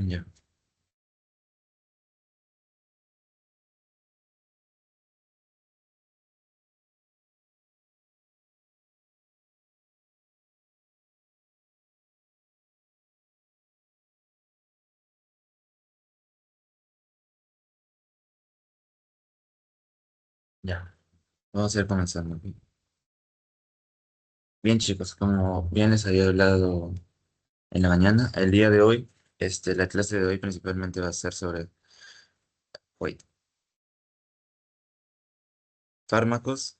Ya, ya. Vamos a ir comenzando. ¿Ok? Bien, chicos, como bien les había hablado en la mañana, el día de hoy, la clase de hoy principalmente va a ser sobre, wait, fármacos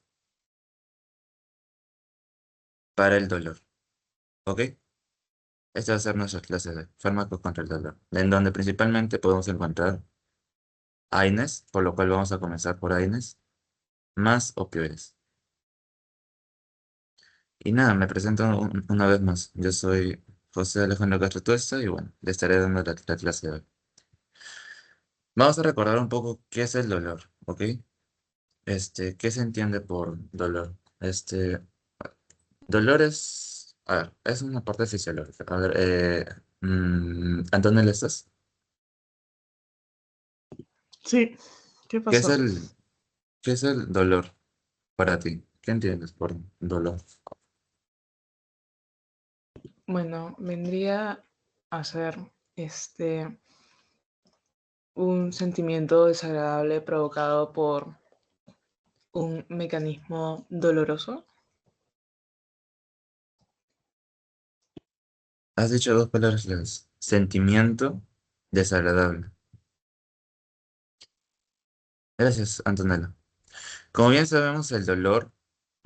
para el dolor. ¿Ok? Esta va a ser nuestra clase de fármacos contra el dolor, en donde principalmente podemos encontrar AINES, por lo cual vamos a comenzar por AINES, más opioides. Y nada, me presento una vez más. Yo soy José Alejandro Castro Tuesta y bueno, le estaré dando la clase de hoy. Vamos a recordar un poco qué es el dolor, ¿ok? ¿Qué se entiende por dolor? Dolor es, a ver, es una parte fisiológica. A ver, Antonella, ¿estás? Sí, ¿qué ¿Qué es pasó? qué es el dolor para ti? ¿Qué entiendes por dolor? Bueno, vendría a ser este un sentimiento desagradable provocado por un mecanismo doloroso. Has dicho dos palabras claves. Sentimiento desagradable. Gracias, Antonella. Como bien sabemos, el dolor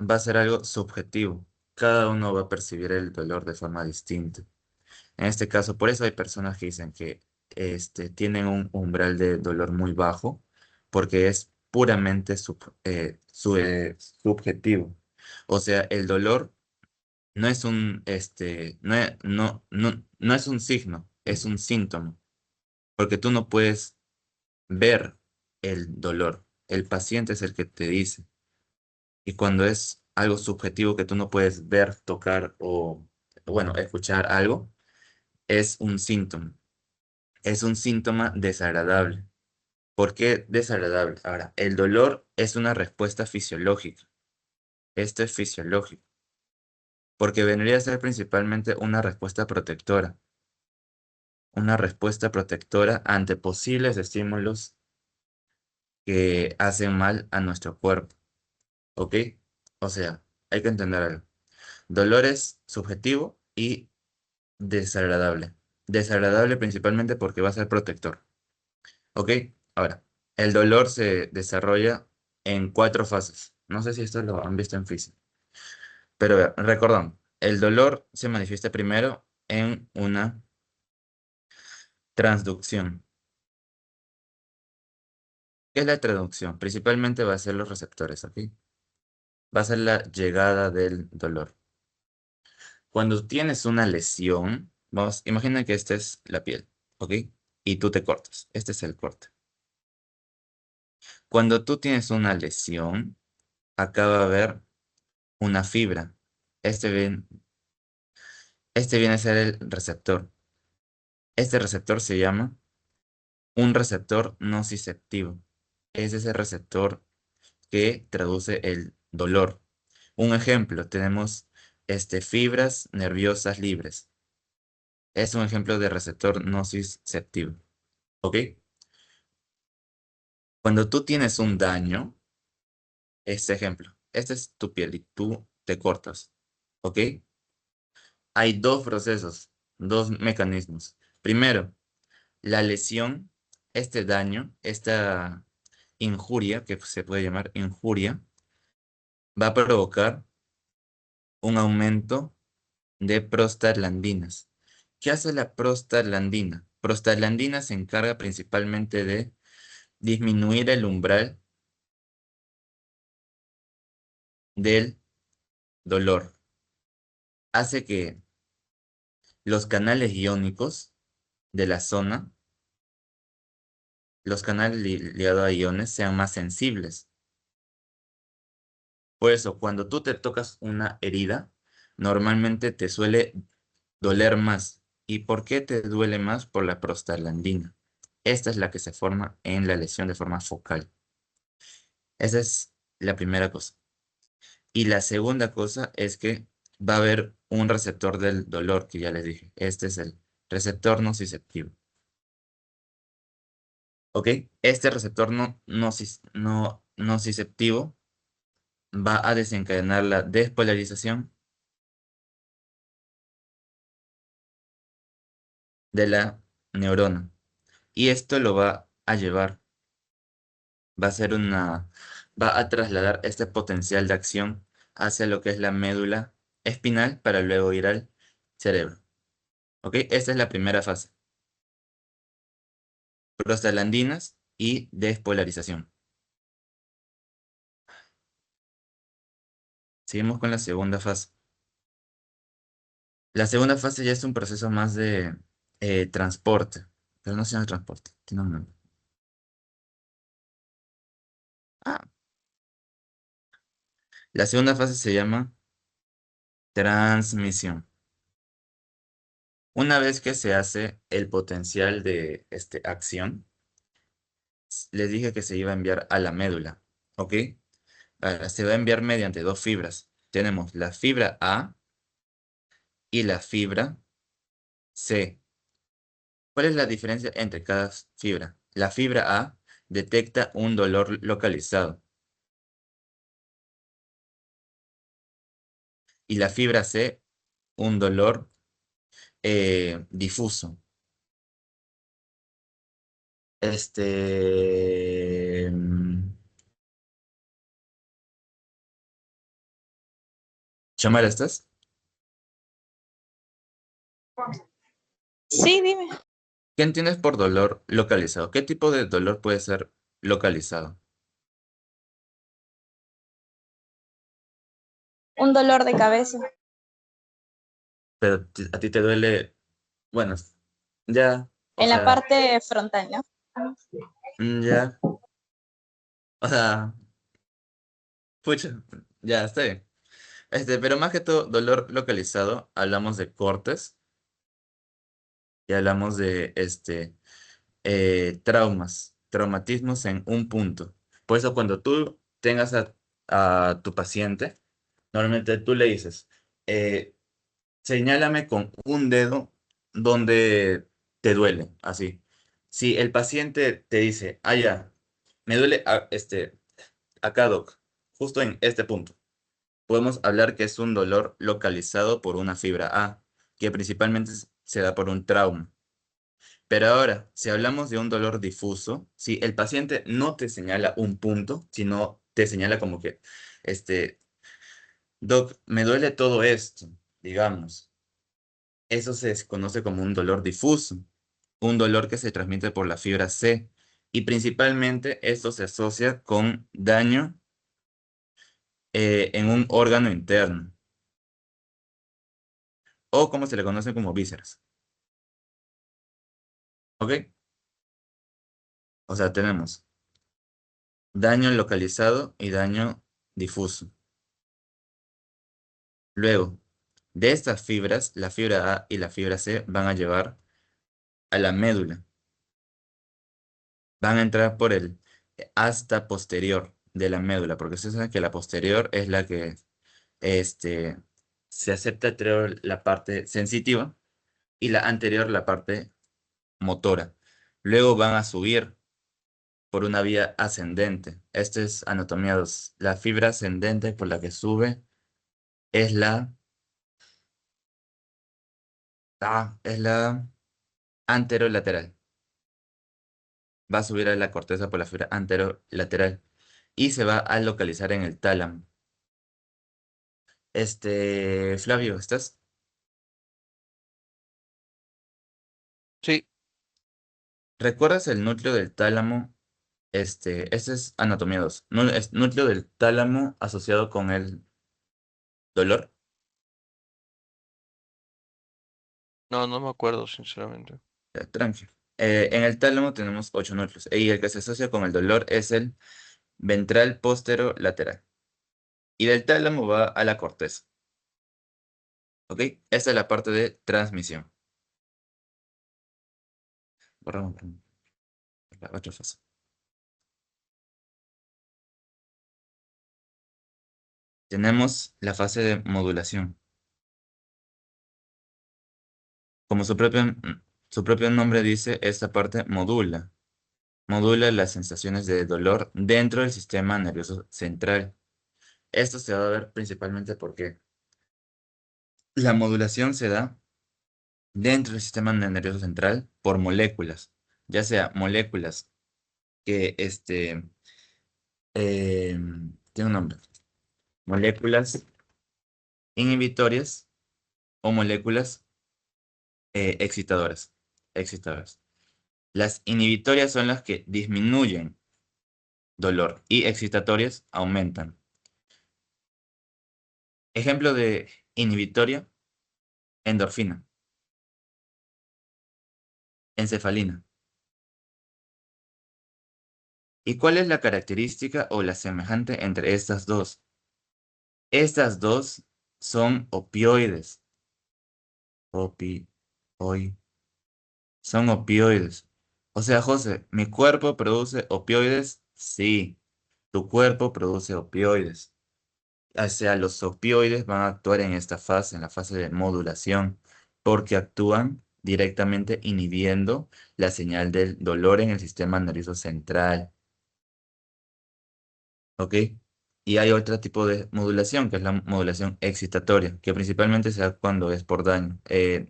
va a ser algo subjetivo. Cada uno va a percibir el dolor de forma distinta. En este caso, por eso hay personas que dicen que tienen un umbral de dolor muy bajo, porque es puramente subjetivo. O sea, el dolor no es no es un signo, es un síntoma, porque tú no puedes ver el dolor. El paciente es el que te dice. Y cuando es algo subjetivo que tú no puedes ver, tocar o, bueno, escuchar algo, es un síntoma. Es un síntoma desagradable. ¿Por qué desagradable? Ahora, el dolor es una respuesta fisiológica. Esto es fisiológico, porque vendría a ser principalmente una respuesta protectora ante posibles estímulos que hacen mal a nuestro cuerpo, ¿ok? O sea, hay que entender algo. Dolor es subjetivo y desagradable. Desagradable principalmente porque va a ser protector. ¿Ok? Ahora, el dolor se desarrolla en cuatro fases. No sé si esto lo han visto en física. Pero recordamos, el dolor se manifiesta primero en una transducción. ¿Qué es la transducción? Principalmente va a ser los receptores, ¿ok? Va a ser la llegada del dolor. Cuando tienes una lesión, vamos, imagina que esta es la piel, ¿ok? Y tú te cortas. Este es el corte. Cuando tú tienes una lesión, acá va a haber una fibra. Este viene, este viene a ser el receptor. Este receptor se llama un receptor nociceptivo. Es ese receptor que traduce el dolor. Un ejemplo, tenemos fibras nerviosas libres. Es un ejemplo de receptor nociceptivo. ¿Ok? Cuando tú tienes un daño, este ejemplo, este es tu piel y tú te cortas. ¿Ok? Hay dos procesos, dos mecanismos. Primero, la lesión, este daño, esta injuria, que se puede llamar injuria, va a provocar un aumento de prostaglandinas. ¿Qué hace la prostaglandina? Prostaglandina se encarga principalmente de disminuir el umbral del dolor. Hace que los canales iónicos de la zona, los canales ligados a iones, sean más sensibles. Por eso, cuando tú te tocas una herida, normalmente te suele doler más. ¿Y por qué te duele más? Por la prostaglandina. Esta es la que se forma en la lesión de forma focal. Esa es la primera cosa. Y la segunda cosa es que va a haber un receptor del dolor, que ya les dije. Este es el receptor nociceptivo. ¿Ok? Este receptor nociceptivo va a desencadenar la despolarización de la neurona. Y esto lo va a llevar, va a trasladar este potencial de acción hacia lo que es la médula espinal para luego ir al cerebro. ¿Ok? Esta es la primera fase. Prostaglandinas y despolarización. Seguimos con la segunda fase. La segunda fase ya es un proceso más de transporte, pero no se llama transporte, tiene un nombre. Ah, la segunda fase se llama transmisión. Una vez que se hace el potencial de acción, les dije que se iba a enviar a la médula, ¿ok? Ahora, se va a enviar mediante dos fibras. Tenemos la fibra A y la fibra C. ¿Cuál es la diferencia entre cada fibra? La fibra A detecta un dolor localizado y la fibra C un dolor difuso. Xiomara, ¿estás? Sí, dime. ¿Qué entiendes por dolor localizado? ¿Qué tipo de dolor puede ser localizado? Un dolor de cabeza. Pero a ti te duele, bueno, ya, o En la sea, parte frontal, ¿no? ya, o sea, pucha, ya, está bien. Pero más que todo, dolor localizado, hablamos de cortes y hablamos de, traumatismos en un punto. Por eso cuando tú tengas a tu paciente, normalmente tú le dices, señálame con un dedo donde te duele, así. Si el paciente te dice, ah, ya, me duele acá, doc, justo en este punto, podemos hablar que es un dolor localizado por una fibra A, que principalmente se da por un trauma. Pero ahora, si hablamos de un dolor difuso, si el paciente no te señala un punto, sino te señala como que, este, doc, me duele todo esto, digamos. Eso se conoce como un dolor difuso, un dolor que se transmite por la fibra C. Y principalmente esto se asocia con daño en un órgano interno, o como se le conoce como vísceras. ¿Ok? O sea, tenemos daño localizado y daño difuso. Luego, de estas fibras, la fibra A y la fibra C van a llevar a la médula. Van a entrar por el asta posterior de la médula, porque ustedes saben que la posterior es la que este, se acepta, creo, la parte sensitiva y la anterior la parte motora. Luego van a subir por una vía ascendente. Esto es anatomía 2. La fibra ascendente por la que sube es la anterolateral. Va a subir a la corteza por la fibra anterolateral y se va a localizar en el tálamo. Flavio, ¿estás? Sí, ¿Recuerdas el núcleo del tálamo? Este es anatomía 2. Es núcleo del tálamo asociado con el dolor. no, no me acuerdo, sinceramente. Tranqui. En el tálamo tenemos 8 núcleos y el que se asocia con el dolor es el ventral posterolateral. Y del tálamo va a la corteza. ¿Ok? Esta es la parte de transmisión. Borramos la otra fase. Tenemos la fase de modulación. Como su propio nombre dice, esta parte modula. Modula las sensaciones de dolor dentro del sistema nervioso central. Esto se va a ver principalmente porque la modulación se da dentro del sistema nervioso central por moléculas, ya sea moléculas que tiene un nombre, moléculas inhibitorias o moléculas excitadoras. Excitadoras. Las inhibitorias son las que disminuyen dolor y excitatorias aumentan. Ejemplo de inhibitoria, endorfina, encefalina. ¿Y cuál es la característica o la semejante entre estas dos? Estas dos son opioides. Son opioides. O sea, José, ¿mi cuerpo produce opioides? Sí, tu cuerpo produce opioides. O sea, los opioides van a actuar en esta fase, en la fase de modulación, porque actúan directamente inhibiendo la señal del dolor en el sistema nervioso central. ¿Ok? Y hay otro tipo de modulación, que es la modulación excitatoria, que principalmente se da cuando es por daño.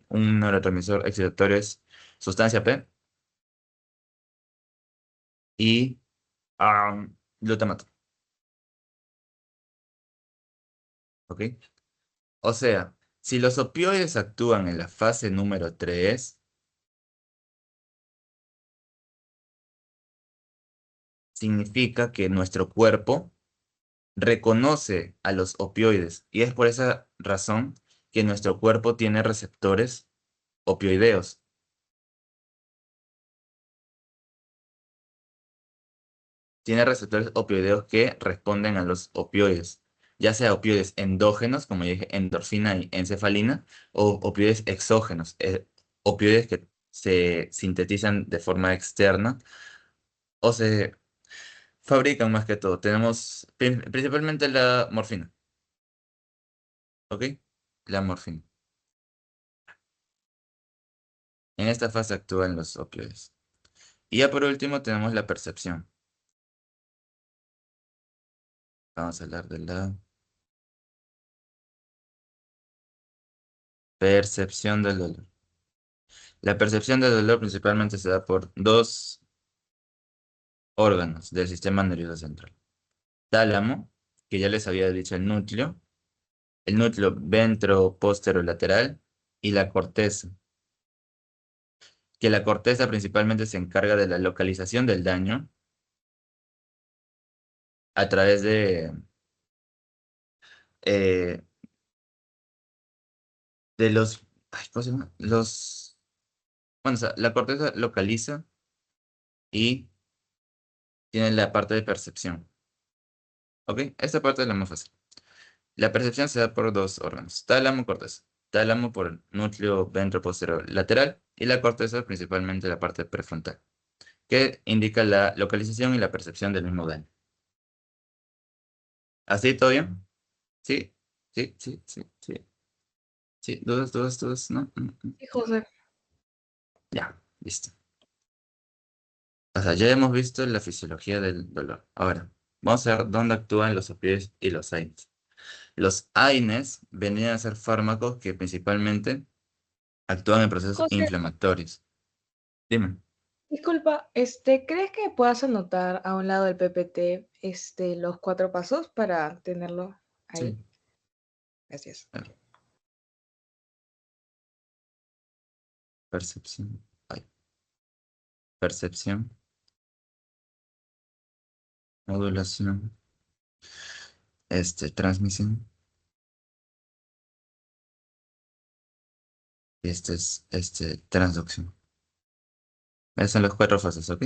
Un neurotransmisor excitatorio es sustancia P y glutamato. ¿Ok? O sea, si los opioides actúan en la fase número 3, significa que nuestro cuerpo reconoce a los opioides y es por esa razón que nuestro cuerpo tiene receptores opioideos. Tiene receptores opioideos que responden a los opioides, ya sea opioides endógenos, como ya dije, endorfina y encefalina, o opioides exógenos, opioides que se sintetizan de forma externa o se fabrican más que todo. Tenemos principalmente la morfina, ¿ok? La morfina. En esta fase actúan los opioides. Y ya por último tenemos la percepción. Vamos a hablar de la percepción del dolor. La percepción del dolor principalmente se da por dos órganos del sistema nervioso central. Tálamo, que ya les había dicho el núcleo ventroposterolateral y la corteza, que la corteza principalmente se encarga de la localización del daño a través eh, de los, ¿cómo se llama? Bueno, o sea, la corteza localiza y tiene la parte de percepción. ¿Ok? Esta parte es la más fácil. La percepción se da por dos órganos, tálamo y corteza. Tálamo por el núcleo ventroposterior lateral y la corteza principalmente la parte prefrontal, que indica la localización y la percepción del mismo daño. ¿Así todo bien? Sí, sí, sí, sí, sí. Sí, dudas, ¿no? Sí, José. Ya, listo. O sea, ya hemos visto la fisiología del dolor. Ahora, vamos a ver dónde actúan los opioides y los AINES. Los AINES venían a ser fármacos que principalmente actúan en procesos José, inflamatorios. Dime. disculpa, ¿crees que puedas anotar a un lado del PPT, los 4 pasos para tenerlo Sí. ahí? Gracias. A ver. Percepción. Ay. Percepción. Modulación. Transmisión. Y este es, transducción. Esos son los 4 fases, ¿ok?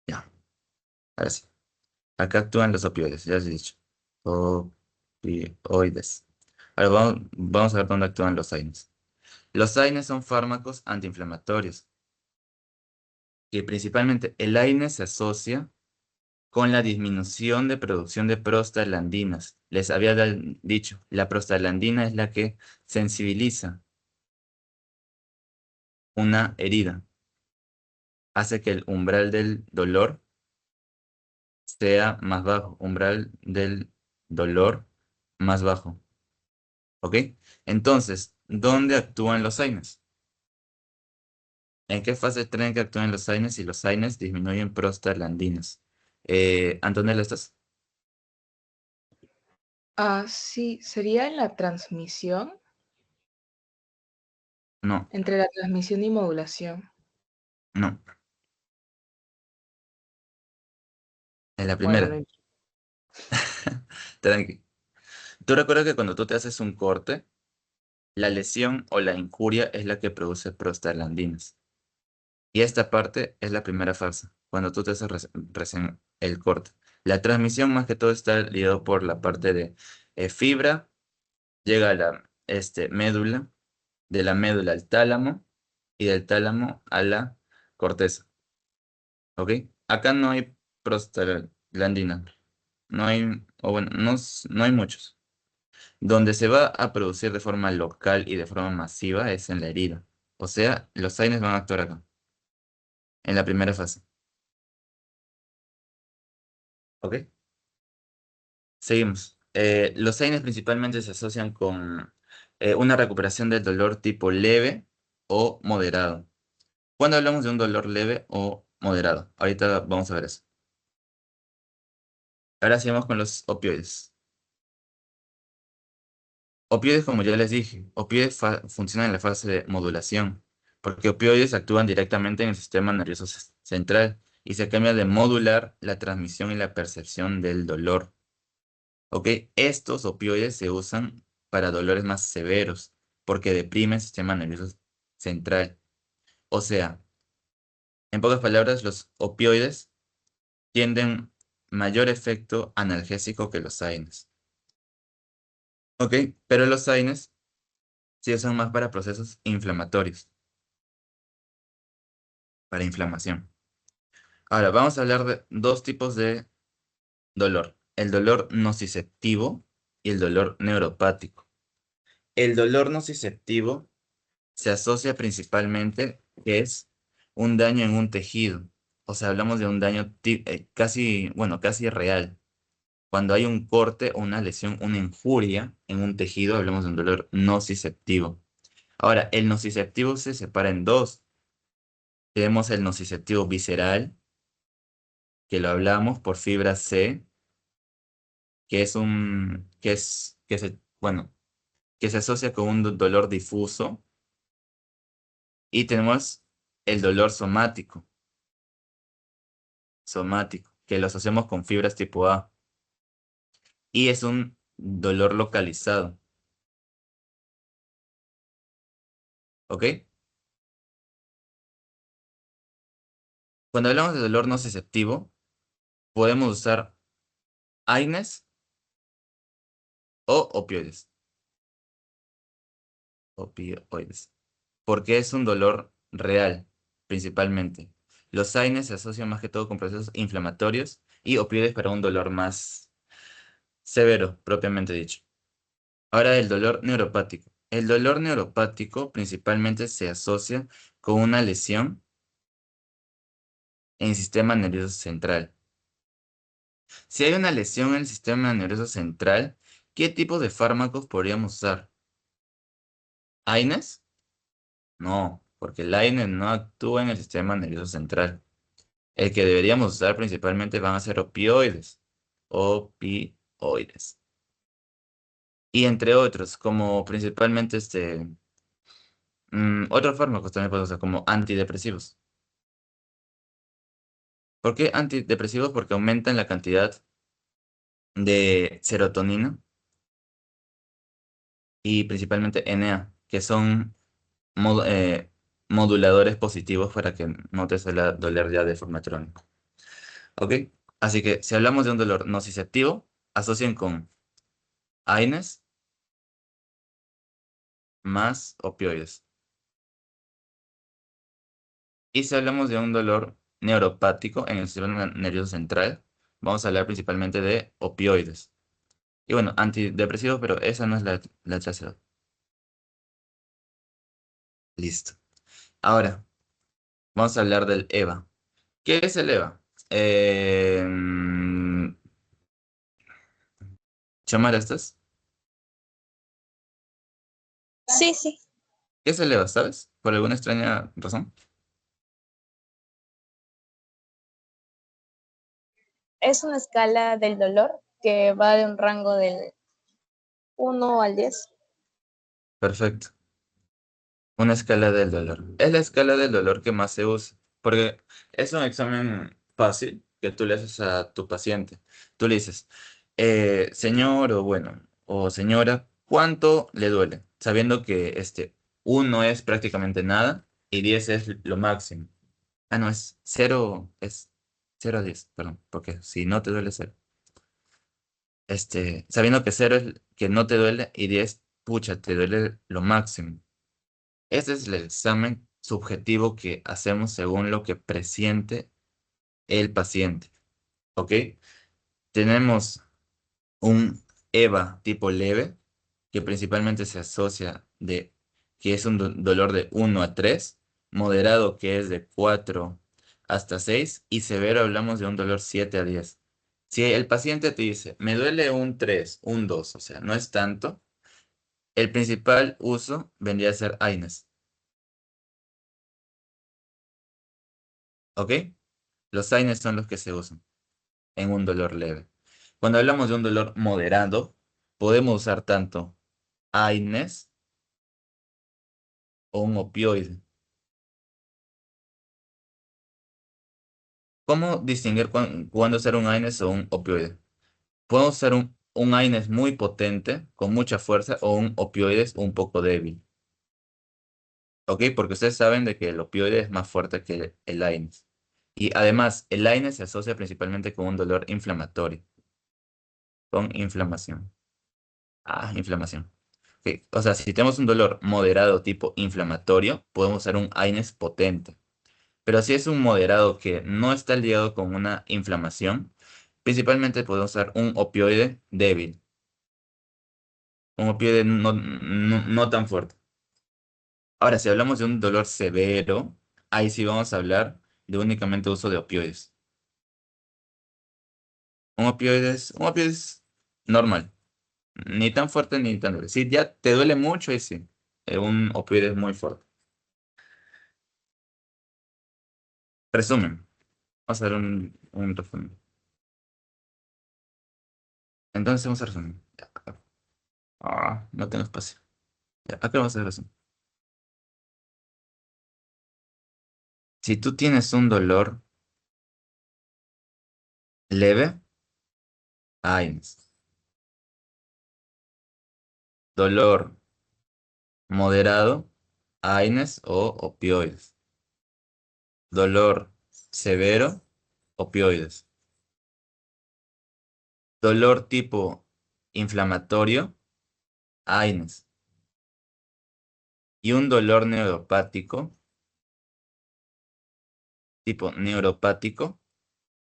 Ya. Ahora sí. Acá actúan los opioides, ya os he dicho. Opioides. Ahora vamos a ver dónde actúan los AINES. Los AINES son fármacos antiinflamatorios. Y principalmente el AINE se asocia con la disminución de producción de prostaglandinas. Les había dicho, la prostaglandina es la que sensibiliza una herida. Hace que el umbral del dolor sea más bajo. Umbral del dolor más bajo. ¿Ok? Entonces, ¿dónde actúan los AINES? ¿En qué fase tienen que actúan los AINES si los AINES disminuyen prostaglandinas? Antonella, ¿estás? Sí, sería en la transmisión, No, entre la transmisión y modulación. no. En la Bueno, primera. Tranqui. Tú recuerdas que cuando tú te haces un corte, la lesión o la injuria es la que produce prostaglandinas. Y esta parte es la primera fase, cuando tú te haces recién el corte. La transmisión más que todo está ligado por la parte de fibra, llega a la médula, de la médula al tálamo y del tálamo a la corteza. ¿Ok? Acá no hay prostaglandina. No hay, o bueno, no hay muchos. Donde se va a producir de forma local y de forma masiva es en la herida. O sea, los AINES van a actuar acá, en la primera fase. ¿Ok? Seguimos. Los AINES principalmente se asocian con una recuperación del dolor tipo leve o moderado. ¿Cuándo hablamos de un dolor leve o moderado? Ahorita vamos a ver eso. Ahora seguimos con los opioides. Opioides, como ya les dije, opioides funcionan en la fase de modulación, porque opioides actúan directamente en el sistema nervioso central y se cambia de modular la transmisión y la percepción del dolor. ¿Ok? Estos opioides se usan para dolores más severos, porque deprimen el sistema nervioso central. O sea, en pocas palabras, los opioides tienen mayor efecto analgésico que los AINES. ¿Ok? Pero los AINES se usan más para procesos inflamatorios, para inflamación. Ahora, vamos a hablar de dos tipos de dolor. El dolor nociceptivo y el dolor neuropático. El dolor nociceptivo se asocia principalmente que es un daño en un tejido. O sea, hablamos de un daño casi, bueno, casi real. Cuando hay un corte o una lesión, una injuria en un tejido, hablamos de un dolor nociceptivo. Ahora, el nociceptivo se separa en dos. Tenemos el nociceptivo visceral, que lo hablamos por fibra C, que es bueno, que se asocia con un dolor difuso. Y tenemos el dolor somático, que lo asociamos con fibras tipo A. Y es un dolor localizado. ¿Ok? Cuando hablamos de dolor nociceptivo, podemos usar AINES o opioides. Opioides. Porque es un dolor real, principalmente. Los AINES se asocian más que todo con procesos inflamatorios y opioides para un dolor más severo, propiamente dicho. Ahora el dolor neuropático. El dolor neuropático principalmente se asocia con una lesión en el sistema nervioso central. Si hay una lesión en el sistema nervioso central, ¿qué tipo de fármacos podríamos usar? ¿AINES? No, porque el AINES no actúa en el sistema nervioso central. El que deberíamos usar principalmente van a ser opioides. Opioides. Y entre otros, como principalmente otros fármacos también podemos usar como antidepresivos. ¿Por qué antidepresivos? Porque aumentan la cantidad de serotonina y principalmente NA, que son moduladores positivos para que no te suele doler ya de forma crónica. ¿Ok? Así que si hablamos de un dolor nociceptivo, asocien con AINES más opioides. Y si hablamos de un dolor neuropático en el sistema nervioso central, vamos a hablar principalmente de opioides. Y bueno, antidepresivos, pero esa no es la tercera. Listo. Ahora, vamos a hablar del EVA. ¿Qué es el EVA? Xiomara, ¿estás? Sí, sí. ¿Qué es el EVA, sabes? ¿Por alguna extraña razón? Es una escala del dolor que va de un rango del 1 al 10. Perfecto. Una escala del dolor. Es la escala del dolor que más se usa, porque es un examen fácil que tú le haces a tu paciente. Tú le dices, señor o bueno, o señora, ¿cuánto le duele? Sabiendo que 1 es prácticamente nada y 10 es lo máximo. Ah, no, es 0 a 10, perdón, porque si no te duele 0. Sabiendo que 0 es que no te duele y 10, pucha, te duele lo máximo. Ese es el examen subjetivo que hacemos según lo que presiente el paciente. ¿Ok? Tenemos un EVA tipo leve, que principalmente se asocia que es un dolor de 1 a 3, moderado que es de 4 hasta 6 y severo hablamos de un dolor 7 a 10. Si el paciente te dice, me duele un 3, un 2, o sea, no es tanto, el principal uso vendría a ser AINES. ¿Ok? Los AINES son los que se usan en un dolor leve. Cuando hablamos de un dolor moderado, podemos usar tanto AINES o un opioide. ¿Cómo distinguir cuándo usar un AINES o un opioide? Podemos usar un AINES muy potente, con mucha fuerza, o un opioide un poco débil. ¿Ok? Porque ustedes saben de que el opioide es más fuerte que el AINES. Y además, el AINES se asocia principalmente con un dolor inflamatorio, con inflamación. Ah, inflamación. Ok, o sea, si tenemos un dolor moderado tipo inflamatorio, podemos usar un AINES potente. Pero si es un moderado que no está ligado con una inflamación, principalmente podemos usar un opioide débil. Un opioide no tan fuerte. Ahora, si hablamos de un dolor severo, ahí sí vamos a hablar de únicamente uso de opioides. Un opioide es normal. Ni tan fuerte ni tan débil. Si ya te duele mucho, ahí sí. Un opioide es muy fuerte. Resumen. Vamos a ver un resumen. Entonces vamos a resumen. Ya, acá. No tengo espacio. Ya, acá vamos a hacer resumen. Si tú tienes un dolor leve, AINES. Dolor moderado, AINES o opioides. Dolor severo, opioides. Dolor tipo inflamatorio, AINES. Y un dolor neuropático,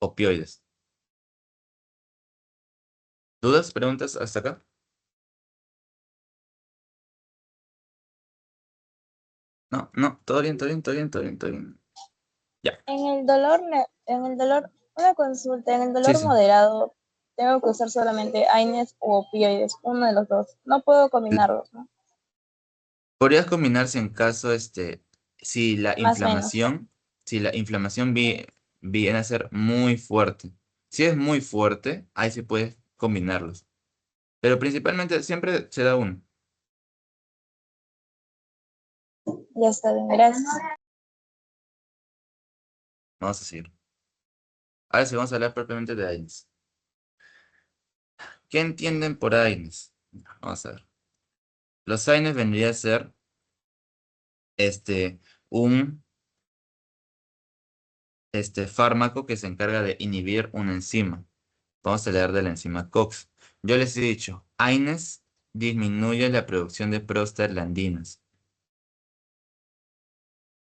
opioides. ¿Dudas, preguntas hasta acá? No, no, todo bien, todo bien, todo bien, todo bien, todo bien. Ya, En el dolor, una consulta, en el sí, dolor sí. moderado, tengo que usar solamente AINES o opioides, uno de los dos. No puedo combinarlos, ¿no? Podrías combinarse en caso, si la Más o menos. inflamación, si la inflamación viene a ser muy fuerte. Si es muy fuerte, ahí sí puedes combinarlos. Pero principalmente siempre se da uno. Ya está bien, gracias. Vamos a seguir. Ahora sí vamos a hablar propiamente de AINES. ¿Qué entienden por AINES? Vamos a ver. Los AINES vendría a ser un fármaco que se encarga de inhibir una enzima. Vamos a hablar de la enzima COX. Yo les he dicho, AINES disminuye la producción de prostaglandinas.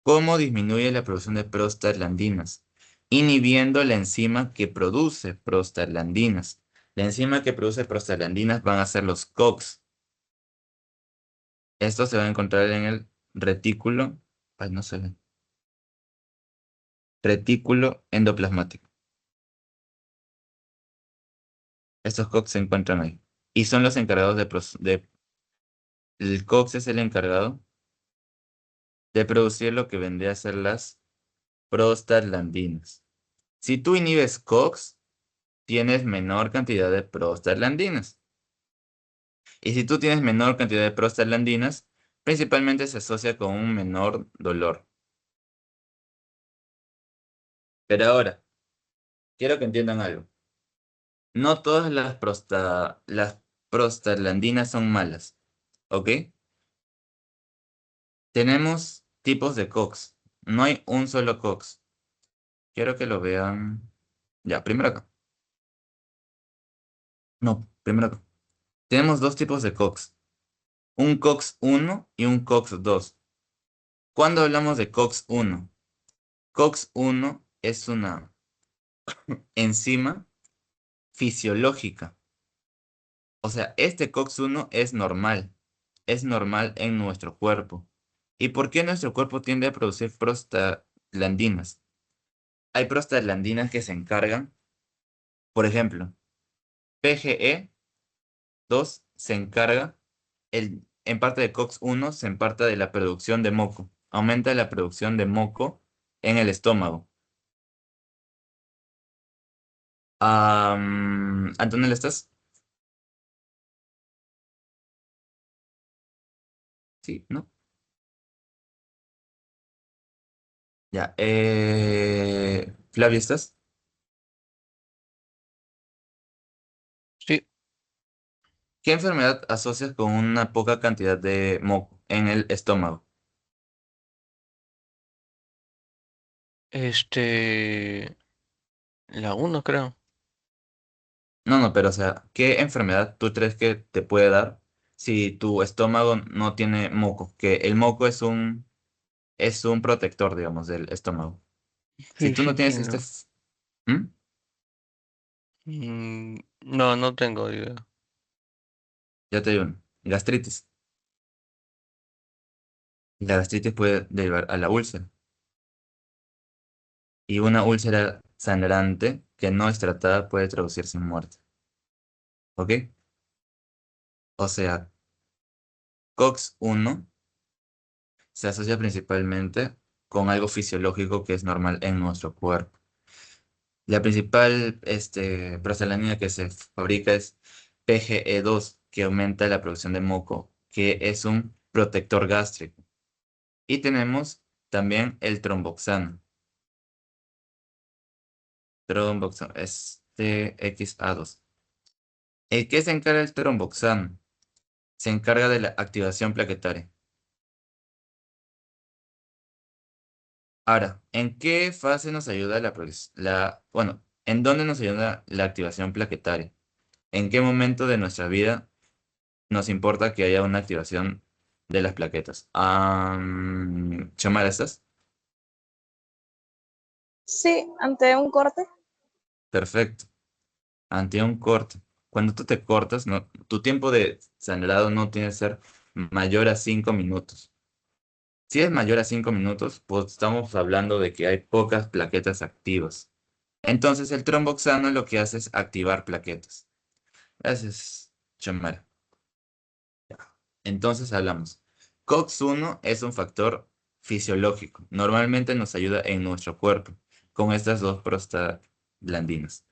¿Cómo disminuye la producción de prostaglandinas? Inhibiendo la enzima que produce prostaglandinas. La enzima que produce prostaglandinas van a ser los COX. Esto se va a encontrar en el retículo. Ay, no se ve. Retículo endoplasmático. Estos COX se encuentran ahí. Y son los encargados el COX es el encargado de producir lo que vendría a ser las prostaglandinas. Si tú inhibes COX, tienes menor cantidad de prostaglandinas. Y si tú tienes menor cantidad de prostaglandinas, principalmente se asocia con un menor dolor. Pero ahora, quiero que entiendan algo. No todas las prostaglandinas son malas, ¿ok? Tenemos tipos de COX. No hay un solo COX. Quiero que lo vean. Ya, primero acá. No, primero acá. Tenemos dos tipos de COX. Un COX-1 y un COX-2. ¿Cuándo hablamos de COX-1? COX-1 es una enzima fisiológica. O sea, este COX-1 es normal en nuestro cuerpo. ¿Y por qué nuestro cuerpo tiende a producir prostaglandinas? Hay prostaglandinas que se encargan, por ejemplo, PGE2 se encarga, en parte de COX-1 se encarga de la producción de moco. Aumenta la producción de moco en el estómago. Antonella, ¿estás? Sí, ¿no? Ya. Flavia, ¿estás? Sí, ¿Qué enfermedad asocias con una poca cantidad de moco en el estómago? la uno creo. No, no, pero o sea, ¿qué enfermedad tú crees que te puede dar si tu estómago no tiene moco? Que el moco es un protector, digamos, del estómago. Si Sí, tú sí no tienes entiendo. ¿Mm? No, no tengo idea. Ya te digo, gastritis. La gastritis puede derivar a la úlcera. Y una úlcera sangrante que no es tratada puede traducirse en muerte. ¿Ok? O sea, COX-1 se asocia principalmente con algo fisiológico que es normal en nuestro cuerpo. La principal prostaglandina que se fabrica es PGE2, que aumenta la producción de moco, que es un protector gástrico. Y tenemos también el tromboxano. Tromboxano, XA2. ¿El qué se encarga del tromboxano? Se encarga de la activación plaquetaria. Ahora, ¿en qué fase nos ayuda bueno, ¿en dónde nos ayuda la activación plaquetaria? ¿En qué momento de nuestra vida nos importa que haya una activación de las plaquetas? Xiomara, ¿estás? Sí, ante un corte. Perfecto. Ante un corte. Cuando tú te cortas, tu tiempo de sangrado no tiene que ser mayor a 5 minutos. Si es mayor a 5 minutos, pues estamos hablando de que hay pocas plaquetas activas. Entonces el tromboxano lo que hace es activar plaquetas. Gracias, Xiomara. Entonces hablamos. COX-1 es un factor fisiológico. Normalmente nos ayuda en nuestro cuerpo con estas dos prostaglandinas.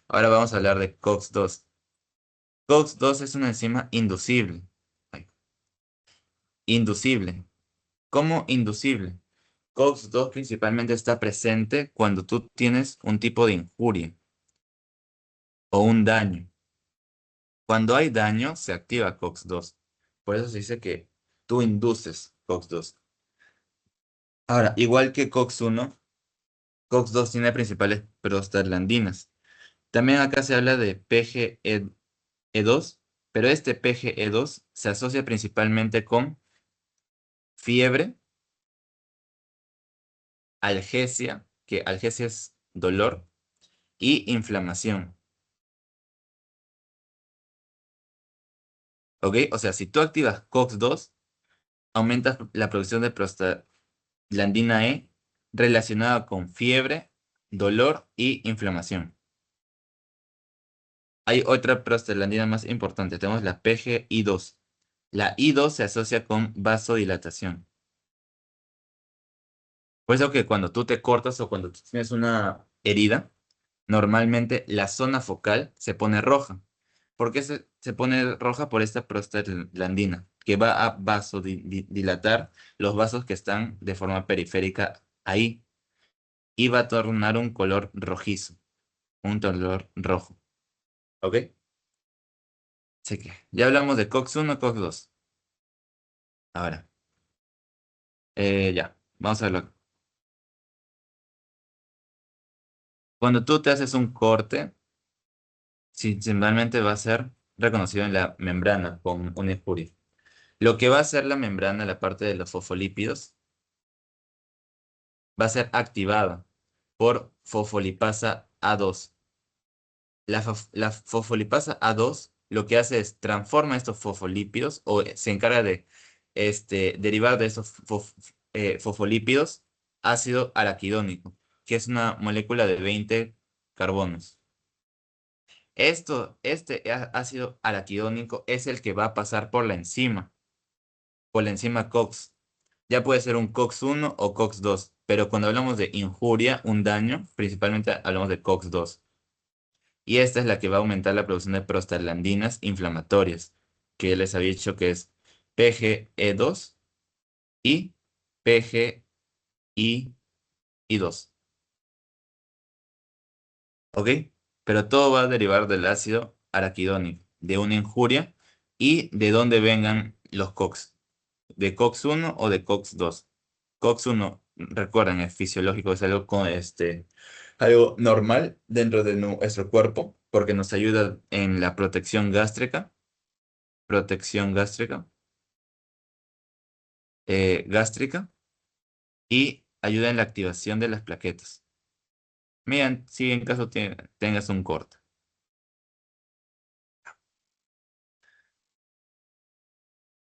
Ahora vamos a hablar de COX-2. COX-2 es una enzima inducible. Ay, inducible. ¿Cómo inducible? COX-2 principalmente está presente cuando tú tienes un tipo de injuria o un daño. Cuando hay daño, se activa COX-2. Por eso se dice que tú induces COX-2. Ahora, igual que COX-1, COX-2 tiene principales prostaglandinas. También acá se habla de PGE2, pero este PGE2 se asocia principalmente con fiebre algesia, que algesia es dolor, y inflamación. ¿Ok? O sea, si tú activas COX-2, aumentas la producción de prostaglandina E relacionada con fiebre, dolor y inflamación. Hay otra prostaglandina más importante. Tenemos la PGI2. La I2 se asocia con vasodilatación. Por eso que cuando tú te cortas o cuando tú tienes una herida, normalmente la zona focal se pone roja. ¿Por qué se pone roja? Por esta prostaglandina, que va a vasodilatar los vasos que están de forma periférica ahí y va a tornar un color rojizo, un color rojo. ¿Ok? Así que ya hablamos de COX-1, COX-2. Ahora, ya, vamos a verlo. Cuando tú te haces un corte, simplemente va a ser reconocido en la membrana con una injuria. Lo que va a hacer la membrana, la parte de los fosfolípidos, va a ser activada por fosfolipasa A2. La fosfolipasa A2 lo que hace es transforma estos fosfolípidos o se encarga de derivar de esos fosfolípidos ácido araquidónico, que es una molécula de 20 carbonos. Este ácido araquidónico es el que va a pasar por la enzima COX. Ya puede ser un COX-1 o COX-2, pero cuando hablamos de injuria, un daño, principalmente hablamos de COX-2. Y esta es la que va a aumentar la producción de prostaglandinas inflamatorias, que les había dicho que es PGE2 y PGI2. ¿Ok? Pero todo va a derivar del ácido araquidónico, de una injuria y de dónde vengan los COX, de COX-1 o de COX-2. COX-1, recuerden, es fisiológico, es algo, algo normal dentro de nuestro cuerpo, porque nos ayuda en la protección gástrica y ayuda en la activación de las plaquetas. Miren, si en caso tengas un corte.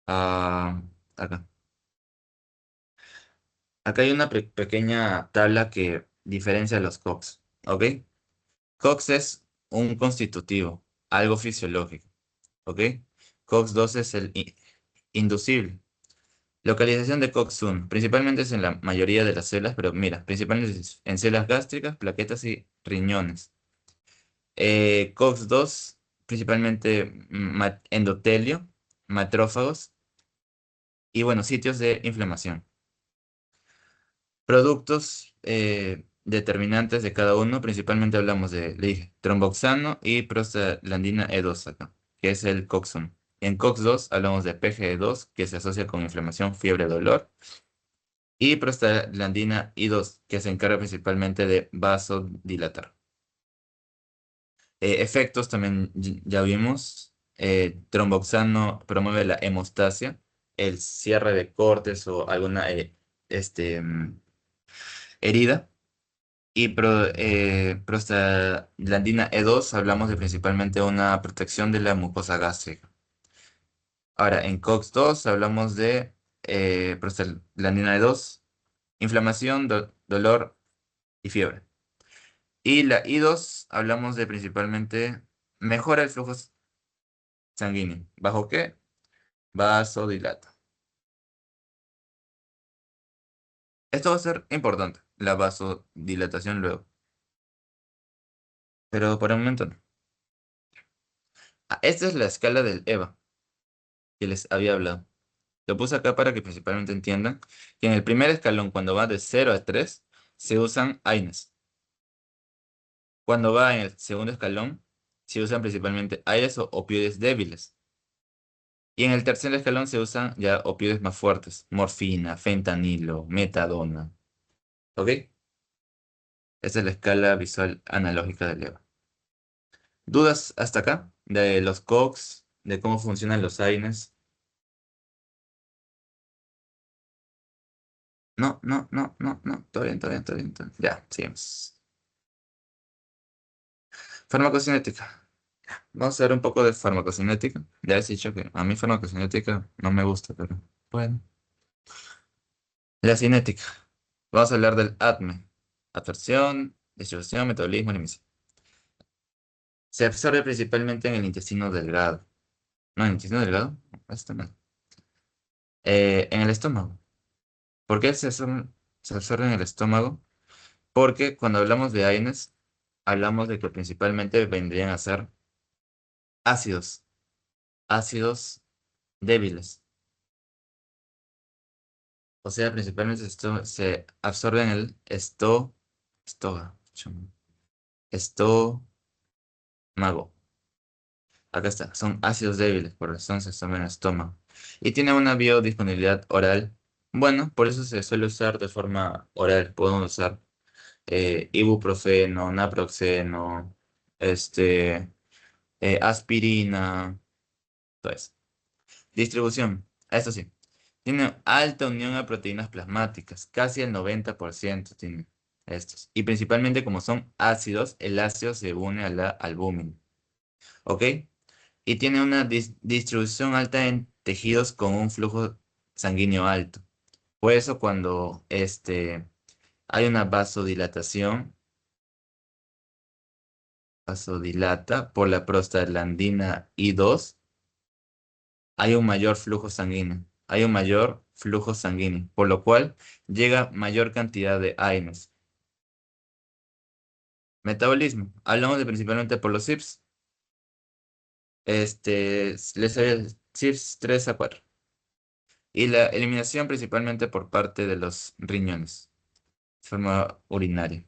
Ah, acá. Acá hay una pequeña tabla que diferencia los COX, ¿ok? COX es un constitutivo, algo fisiológico, ¿ok? COX-2 es el inducible. Localización de COX-1, principalmente es en la mayoría de las células, pero mira, principalmente es en células gástricas, plaquetas y riñones. COX-2, principalmente endotelio, macrófagos y, bueno, sitios de inflamación. Productos determinantes de cada uno, principalmente hablamos de, le dije, tromboxano y prostaglandina E2 acá, que es el COX-1. En COX-2 hablamos de PGE2, que se asocia con inflamación, fiebre, dolor, y prostaglandina I2, que se encarga principalmente de vasodilatar. Efectos también ya vimos. Tromboxano promueve la hemostasia, el cierre de cortes o alguna herida. Y prostaglandina E2 hablamos de principalmente una protección de la mucosa gástrica. Ahora, en COX-2 hablamos de prostaglandina E2, inflamación, dolor y fiebre. Y la I2 hablamos de principalmente mejora el flujo sanguíneo. ¿Bajo qué? Vasodilata. Esto va a ser importante, la vasodilatación luego. Pero por el momento no. Esta es la escala del EVA que les había hablado. Lo puse acá para que principalmente entiendan que en el primer escalón, cuando va de 0 a 3, se usan AINES. Cuando va en el segundo escalón, se usan principalmente AINES o opioides débiles. Y en el tercer escalón se usan ya opioides más fuertes, morfina, fentanilo, metadona. ¿Ok? Esta es la escala visual analógica del EVA. ¿Dudas hasta acá? De los COX, de cómo funcionan los AINES. No, no, no, no, no. Todo bien, todo bien, todo bien. Ya, seguimos. Farmacocinética. Vamos a ver un poco de farmacocinética. Ya he dicho que a mí farmacocinética no me gusta, pero bueno. La cinética. Vamos a hablar del ADME. Absorción, distribución, metabolismo, eliminación. Se absorbe principalmente en el intestino delgado. No, en el intestino delgado. Está mal. En el estómago. ¿Por qué se absorbe en el estómago? Porque cuando hablamos de AINES, hablamos de que principalmente vendrían a ser ácidos. Ácidos débiles. O sea, principalmente esto se absorbe en el estoga, estómago. Acá está, son ácidos débiles, por razón se absorben en el estómago. Y tiene una biodisponibilidad oral. Bueno, por eso se suele usar de forma oral. Podemos usar ibuprofeno, naproxeno, aspirina, todo eso. Distribución, eso sí. Tiene alta unión a proteínas plasmáticas, casi el 90% tiene estos. Y principalmente como son ácidos, el ácido se une a la albúmina. ¿Ok? Y tiene una distribución alta en tejidos con un flujo sanguíneo alto. Por eso cuando hay una vasodilata por la prostaglandina I2, hay un mayor flujo sanguíneo. Hay un mayor flujo sanguíneo, por lo cual llega mayor cantidad de AINES. Metabolismo. Hablamos de principalmente por los CYPs. Les había CYPs 3 a 4. Y la eliminación principalmente por parte de los riñones, de forma urinaria.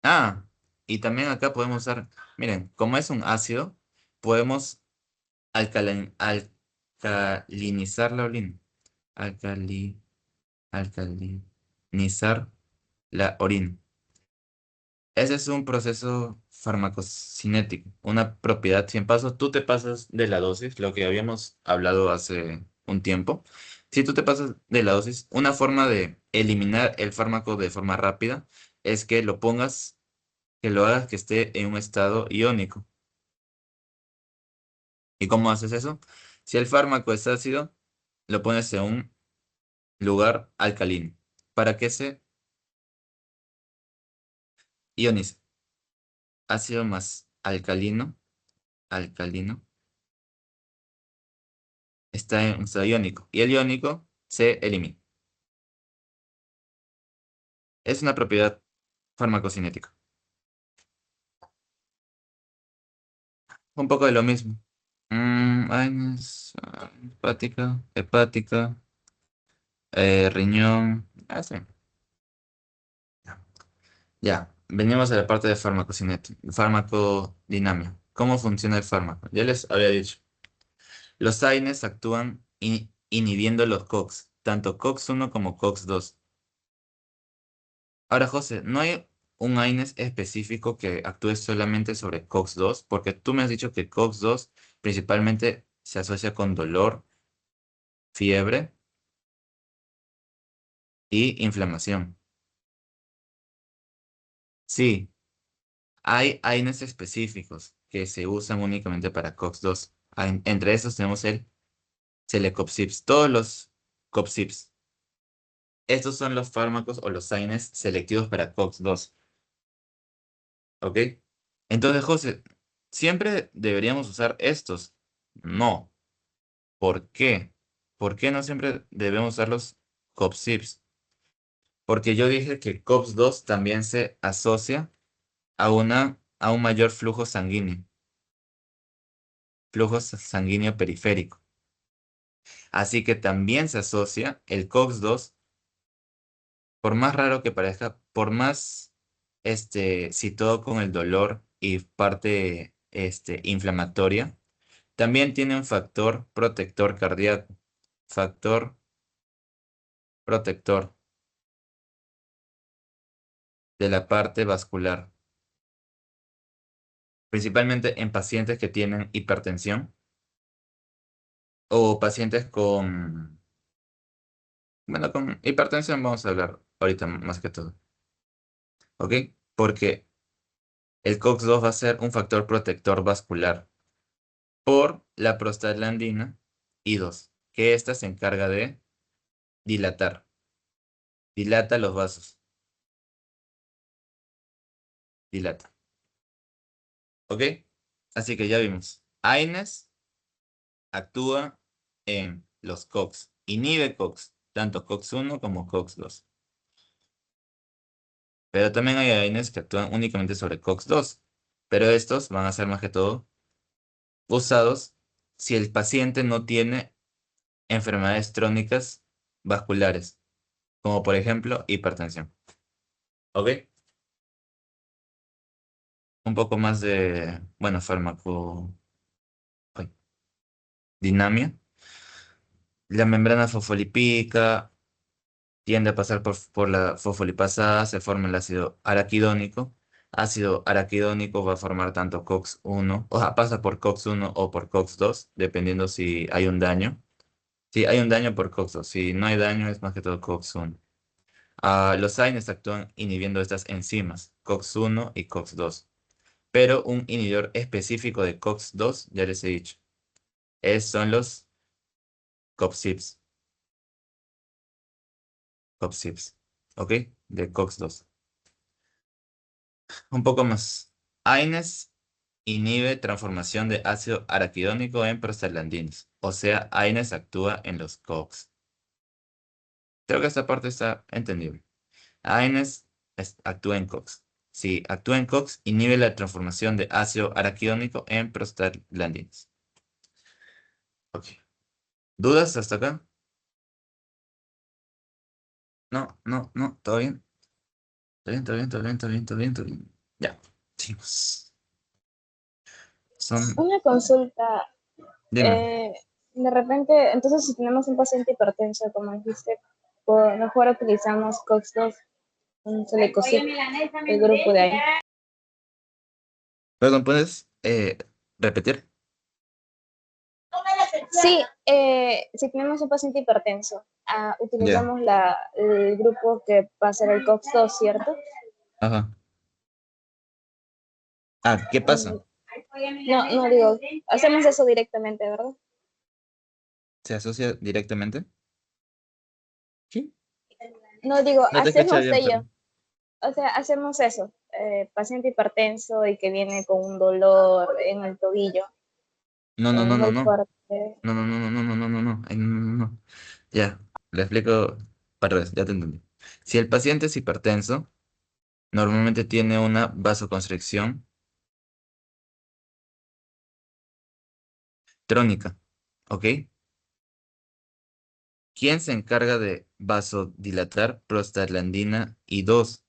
Ah, y también acá podemos usar, miren, como es un ácido, podemos alcalinizar la orina. Alcali, alcalinizar la orina. Ese es un proceso farmacocinético, una propiedad 100 pasos. Tú te pasas de la dosis, lo que habíamos hablado hace un tiempo. Si tú te pasas de la dosis, una forma de eliminar el fármaco de forma rápida es que lo pongas, que lo hagas que esté en un estado iónico. ¿Y cómo haces eso? Si el fármaco es ácido, lo pones en un lugar alcalino para que se ionice. Ácido más alcalino, está en un estado iónico y el iónico se elimina. Es una propiedad farmacocinética. Un poco de lo mismo. Hepática, riñón. Sí. Ya, venimos a la parte de farmacocinética, farmacodinamia. ¿Cómo funciona el fármaco? Ya les había dicho. Los AINES actúan inhibiendo los COX, tanto COX-1 como COX-2. Ahora, José, ¿no hay un AINES específico que actúe solamente sobre COX-2? Porque tú me has dicho que COX-2 principalmente se asocia con dolor, fiebre y inflamación. Sí, hay AINES específicos que se usan únicamente para COX-2. Entre esos tenemos el Celecoxib, todos los COXIBs. Estos son los fármacos o los AINES selectivos para COX-2. ¿Ok? Entonces, José, ¿siempre deberíamos usar estos? No. ¿Por qué? ¿Por qué no siempre debemos usar los COPSIBs? Porque yo dije que COPS-2 también se asocia a un mayor flujo sanguíneo periférico. Así que también se asocia el COX-2, por más raro que parezca, por más situado con el dolor y parte inflamatoria, también tiene un factor protector cardíaco. Factor protector de la parte vascular, principalmente en pacientes que tienen hipertensión o pacientes con Bueno, con hipertensión vamos a hablar ahorita más que todo. ¿Ok? Porque el COX-2 va a ser un factor protector vascular por la prostaglandina I2, que ésta se encarga de dilatar. Dilata los vasos. Dilata. ¿Ok? Así que ya vimos. AINES actúa en los COX. Inhibe COX, tanto COX-1 como COX-2. Pero también hay AINES que actúan únicamente sobre COX-2. Pero estos van a ser más que todo usados si el paciente no tiene enfermedades crónicas vasculares, como por ejemplo hipertensión. ¿Ok? Un poco más de, bueno, farmacodinamia. La membrana fosfolipídica tiende a pasar por la fosfolipasa A, se forma el ácido araquidónico. Ácido araquidónico va a formar tanto COX-1, o sea, pasa por COX-1 o por COX-2, dependiendo si hay un daño. Si hay un daño por COX-2, si no hay daño es más que todo COX-1. Los AINES actúan inhibiendo estas enzimas, COX-1 y COX-2. Pero un inhibidor específico de COX-2, ya les he dicho, son los COPSIPs. COPSIPs, ¿ok? De COX-2. Un poco más. AINES inhibe transformación de ácido araquidónico en prostaglandinas. O sea, AINES actúa en los COX. Creo que esta parte está entendible. AINES actúa en COX. Si actúa en COX, inhibe la transformación de ácido araquidónico en prostaglandinas. Ok. ¿Dudas hasta acá? No, no, no, ¿todo bien? ¿Todo bien, todo bien, todo bien, todo bien, todo bien, todo bien? Ya, seguimos. Una consulta, Dime. de repente, entonces si tenemos un paciente hipertenso, como dijiste, mejor utilizamos COX-2, un selecocit, el grupo de ahí. Perdón, ¿puedes repetir? Sí, si tenemos un paciente hipertenso, Ya. utilizamos el grupo que va a ser el COX-2, ¿cierto? Ajá. ¿Qué pasa? Mm, No, no digo, hacemos eso directamente, ¿verdad? ¿Se asocia directamente? Sí. No digo, No te escuché hacemos bien, ello. perdón. O sea, hacemos eso. Paciente hipertenso y que viene con un dolor en el tobillo No, no, no, no, muy no. fuerte. No, no, no, no, no, no, no, no, no. Ay, no, no, no, no. Ya, le explico para vez, ya te entendí. Si el paciente es hipertenso, normalmente tiene una vasoconstricción trónica, ¿ok? ¿Quién se encarga de vasodilatar? Prostaglandina I2.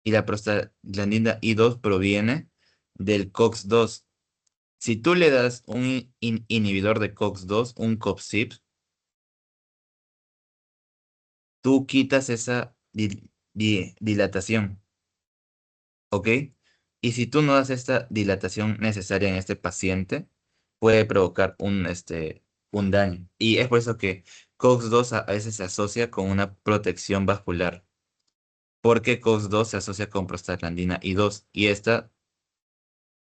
Y la prostaglandina I2 proviene del COX-2. Si tú le das un inhibidor de COX-2, un COPSIP, tú quitas esa dilatación, ¿ok? Y si tú no das esta dilatación necesaria en este paciente, puede provocar un daño. Y es por eso que COX-2 a veces se asocia con una protección vascular, porque COX-2 se asocia con prostaglandina I2 y esta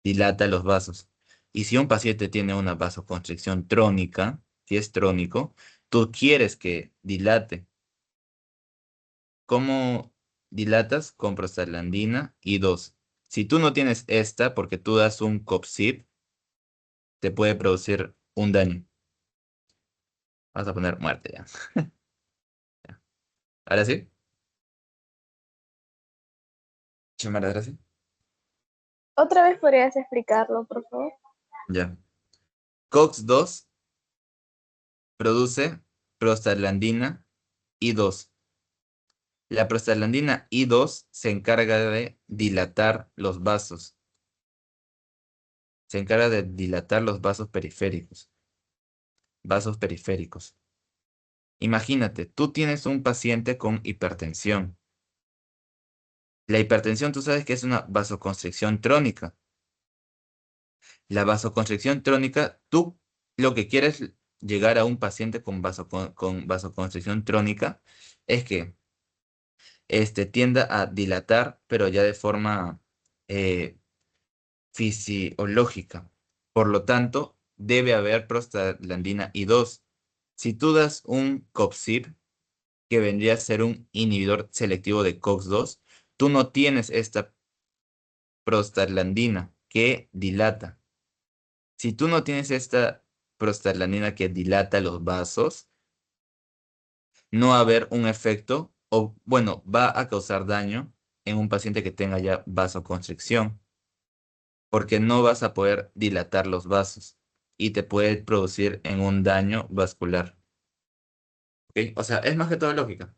dilata los vasos. Y si un paciente tiene una vasoconstricción trónica, si es trónico, tú quieres que dilate. ¿Cómo dilatas? Con prostaglandina I2. Si tú no tienes esta, porque tú das un COPSIP, te puede producir un daño. Vamos a poner muerte ya. ¿Ahora sí? Xiomara, ¿ahora sí? ¿Otra vez podrías explicarlo, por favor? Ya. COX-2 produce prostaglandina I2. La prostaglandina I2 se encarga de dilatar los vasos. Se encarga de dilatar los vasos periféricos. Vasos periféricos. Imagínate, tú tienes un paciente con hipertensión. La hipertensión, tú sabes que es una vasoconstricción trónica. La vasoconstricción trónica, tú lo que quieres llegar a un paciente con vasoconstricción crónica es que tienda a dilatar, pero ya de forma eh, fisiológica. Por lo tanto, debe haber prostaglandina I2. Si tú das un COX-ZIP, que vendría a ser un inhibidor selectivo de COX-2, tú no tienes esta prostaglandina que dilata. Si tú no tienes esta prostaglandina que dilata los vasos, no va a haber un efecto, o bueno, va a causar daño en un paciente que tenga ya vasoconstricción, porque no vas a poder dilatar los vasos y te puede producir en un daño vascular. ¿Ok? O sea, es más que todo lógica.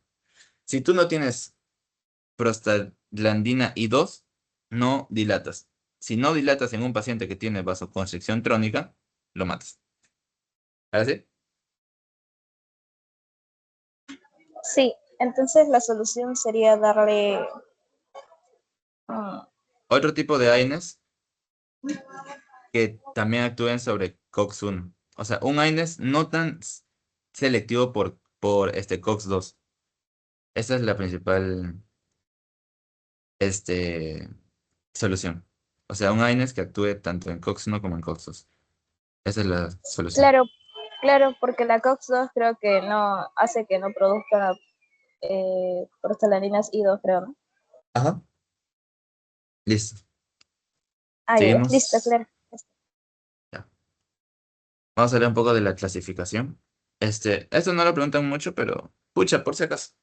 Si tú no tienes prostaglandina I2, no dilatas. Si no dilatas en un paciente que tiene vasoconstricción crónica, lo matas. ¿Ahora sí? Sí, entonces la solución sería darle... Otro tipo de AINES que también actúen sobre COX-1. O sea, un AINES no tan selectivo por COX-2. Esa es la principal solución. O sea, un AINES que actúe tanto en COX-1 como en COX-2. Esa es la solución. Claro, claro, porque la COX-2 creo que no hace que no produzca prostaglandinas I2, creo, ¿no? Ajá. Listo. Ah, ya, listo, Seguimos. claro. Ya. Vamos a hablar un poco de la clasificación. Esto no lo preguntan mucho, pero pucha, por si acaso.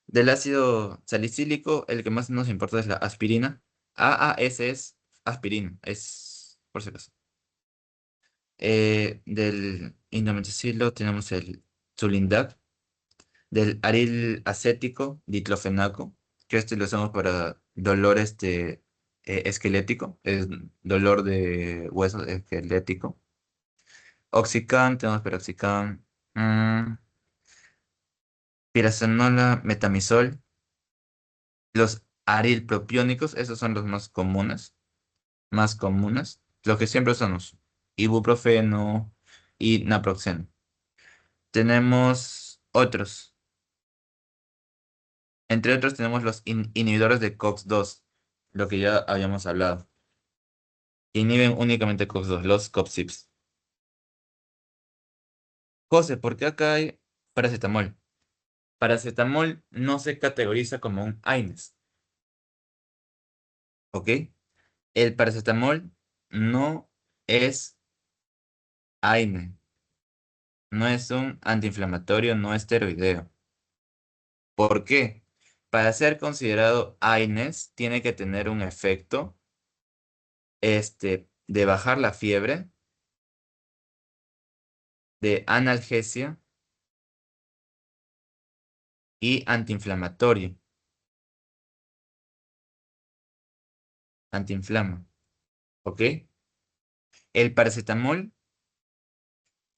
Del ácido salicílico, el que más nos importa es la aspirina. AAS es aspirina, es por si acaso. Del indometacilo tenemos el Sulindac. Del aril acético, diclofenaco, que lo usamos para dolor esquelético, es dolor de hueso esquelético. Oxicam, tenemos peroxicam, piracenola, metamizol. Los arilpropiónicos, esos son los más comunes, más comunes. Los que siempre usamos, ibuprofeno y naproxeno. Tenemos otros. Entre otros tenemos los inhibidores de COX-2, lo que ya habíamos hablado. Inhiben únicamente COX-2, los COPSIPs. José, ¿por qué acá hay paracetamol? Paracetamol no se categoriza como un AINES, ¿ok? El paracetamol no es AINE, no es un antiinflamatorio no esteroideo. ¿Por qué? Para ser considerado AINES tiene que tener un efecto de bajar la fiebre, de analgesia y antiinflamatorio. Antiinflama. ¿Ok? El paracetamol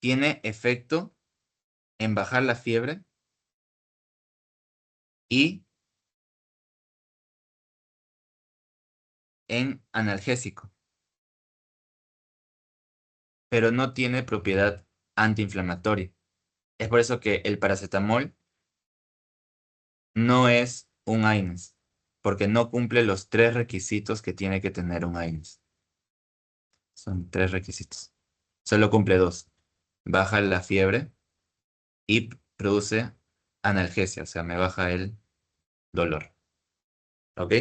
tiene efecto en bajar la fiebre y en analgésico, pero no tiene propiedad antiinflamatoria. Es por eso que el paracetamol no es un AINES, porque no cumple los 3 requisitos que tiene que tener un AINES. Son 3 requisitos. Solo cumple 2. Baja la fiebre y produce analgesia, o sea, me baja el dolor. ¿Ok?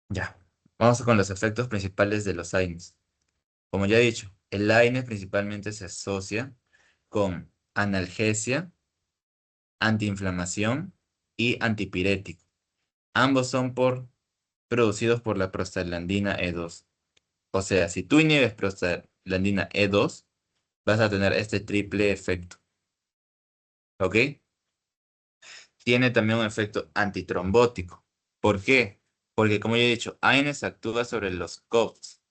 Ya. Vamos con los efectos principales de los AINES. Como ya he dicho, el AINES principalmente se asocia con analgesia, antiinflamación y antipirético. Ambos son producidos por la prostaglandina E2. O sea, si tú inhibes prostaglandina E2, vas a tener este triple efecto. ¿Ok? Tiene también un efecto antitrombótico. ¿Por qué? Porque como ya he dicho, AINES actúa sobre los COX,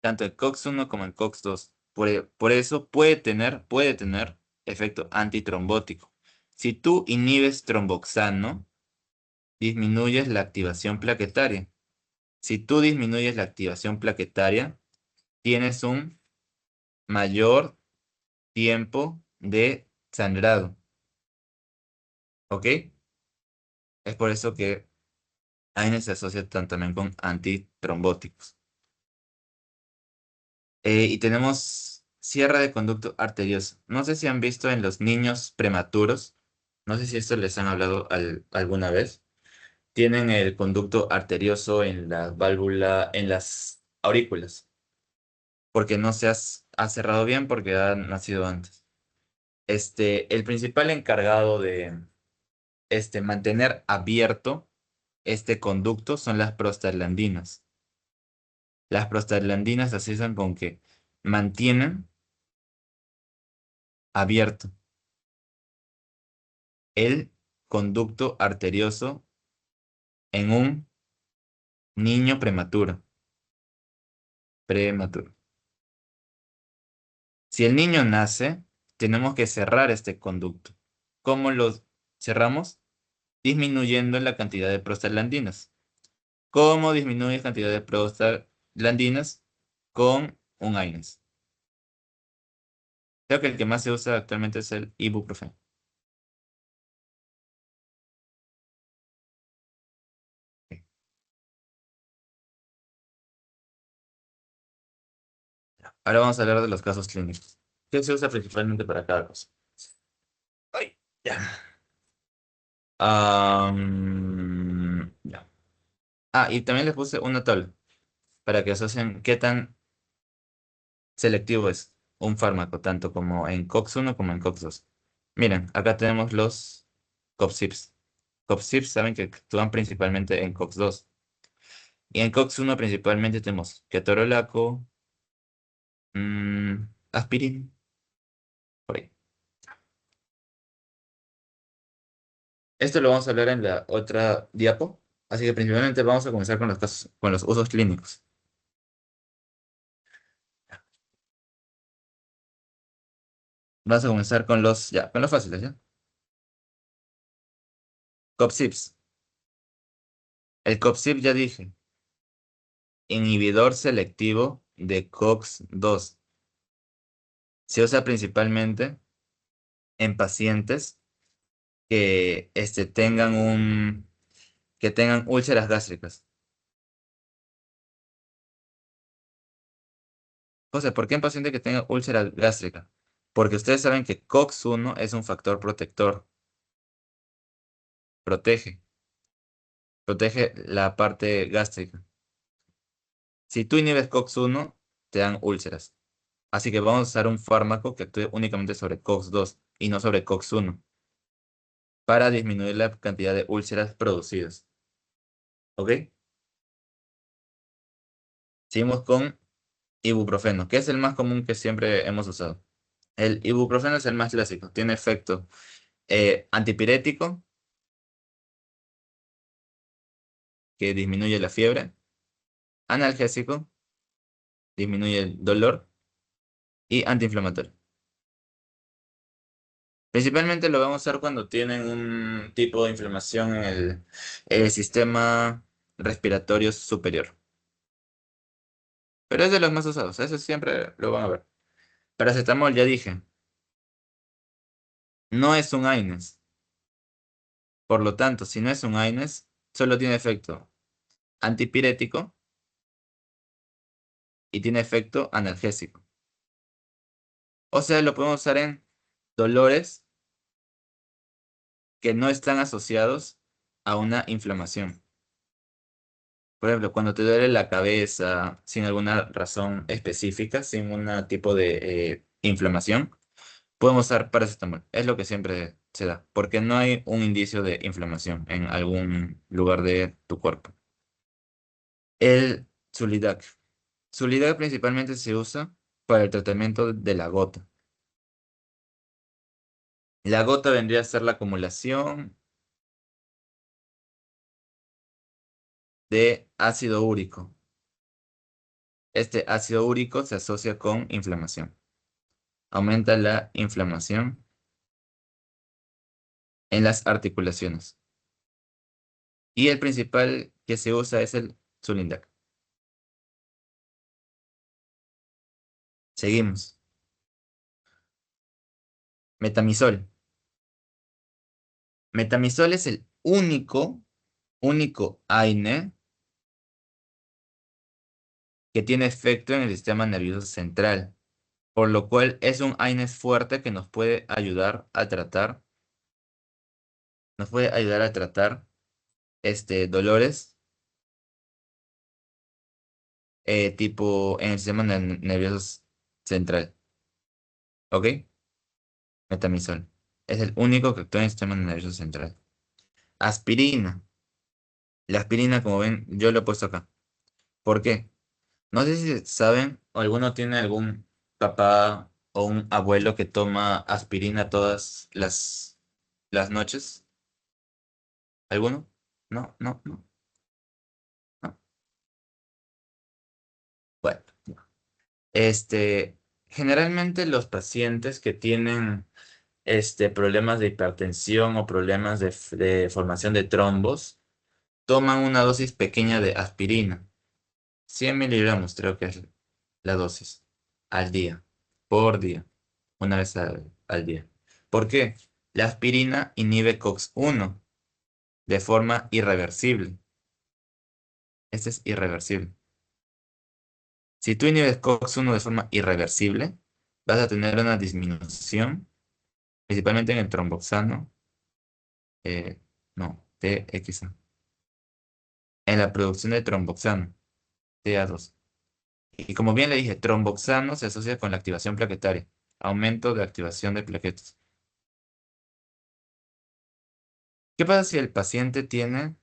tanto el COX-1 como el COX-2. Por eso puede tener efecto antitrombótico. Si tú inhibes tromboxano, disminuyes la activación plaquetaria. Si tú disminuyes la activación plaquetaria, tienes un mayor tiempo de sangrado. ¿Ok? Es por eso que AINES se asocia también con antitrombóticos. Y tenemos cierre de conducto arterioso. No sé si han visto en los niños prematuros, no sé si esto les han hablado alguna vez. Tienen el conducto arterioso en la válvula, en las aurículas, porque no se ha cerrado bien porque ha nacido antes. El principal encargado de mantener abierto este conducto son las prostaglandinas. Las prostaglandinas se asocian con que mantienen abierto el conducto arterioso en un niño prematuro. Prematuro. Si el niño nace, tenemos que cerrar este conducto. ¿Cómo lo cerramos? Disminuyendo la cantidad de prostaglandinas. ¿Cómo disminuye la cantidad de prostaglandinas? Con un AINES. Creo que el que más se usa actualmente es el ibuprofeno. Ok. Ahora vamos a hablar de los casos clínicos. ¿Qué se usa principalmente para cada cosa? Ay, ya. Ya. Y también les puse una tabla para que asocien qué tan selectivo es un fármaco, tanto como en COX-1 como en COX-2. Miren, acá tenemos los COPSIPs. COPSIPs saben que actúan principalmente en COX-2. Y en COX-1 principalmente tenemos ketorolaco, aspirina, por ahí. Esto lo vamos a hablar en la otra diapo. Así que principalmente vamos a comenzar con los casos, con los usos clínicos. Vamos a comenzar con con los fáciles, ¿ya? COPSIPs. El COPSIP ya dije, inhibidor selectivo de COX-2. Se usa principalmente en pacientes que, que tengan úlceras gástricas. José, ¿por qué en paciente que tenga úlcera gástrica? Porque ustedes saben que COX-1 es un factor protector. Protege. Protege la parte gástrica. Si tú inhibes COX-1, te dan úlceras. Así que vamos a usar un fármaco que actúe únicamente sobre COX-2 y no sobre COX-1 para disminuir la cantidad de úlceras producidas. ¿Ok? Seguimos con ibuprofeno, que es el más común que siempre hemos usado. El ibuprofeno es el más clásico. Tiene efecto antipirético, que disminuye la fiebre, analgésico, disminuye el dolor, y antiinflamatorio. Principalmente lo vamos a usar cuando tienen un tipo de inflamación en el sistema respiratorio superior. Pero es de los más usados, eso siempre lo van a ver. Paracetamol, ya dije, no es un AINES. Por lo tanto, si no es un AINES, solo tiene efecto antipirético y tiene efecto analgésico. O sea, lo podemos usar en dolores que no están asociados a una inflamación. Por ejemplo, cuando te duele la cabeza sin alguna razón específica, sin un tipo de inflamación, podemos usar paracetamol. Es lo que siempre se da, porque no hay un indicio de inflamación en algún lugar de tu cuerpo. El Sulidac. Sulidac principalmente se usa para el tratamiento de la gota. La gota vendría a ser la acumulación de ácido úrico. Este ácido úrico se asocia con inflamación. Aumenta la inflamación en las articulaciones. Y el principal que se usa es el Sulindac. Seguimos. Metamisol. Metamisol es el único AINE que tiene efecto en el sistema nervioso central, por lo cual es un AINE fuerte que nos puede ayudar a tratar, dolores tipo en el sistema nervioso central. ¿Ok? Metamisol. Es el único que actúa en el sistema nervioso central. Aspirina. La aspirina, como ven, yo lo he puesto acá. ¿Por qué? No sé si saben, o alguno tiene algún papá o un abuelo que toma aspirina todas las noches. ¿Alguno? No, no, no, no. Bueno, generalmente los pacientes que tienen problemas de hipertensión o problemas de formación de trombos, toman una dosis pequeña de aspirina. 100 miligramos creo que es la dosis al día, por día, una vez al día. ¿Por qué? La aspirina inhibe COX-1 de forma irreversible. Este es irreversible. Si tú inhibes COX-1 de forma irreversible, vas a tener una disminución, principalmente en el tromboxano, no, TXA, en la producción de tromboxano, TA2. Y como bien le dije, tromboxano se asocia con la activación plaquetaria, aumento de activación de plaquetas. ¿Qué pasa si el paciente tiene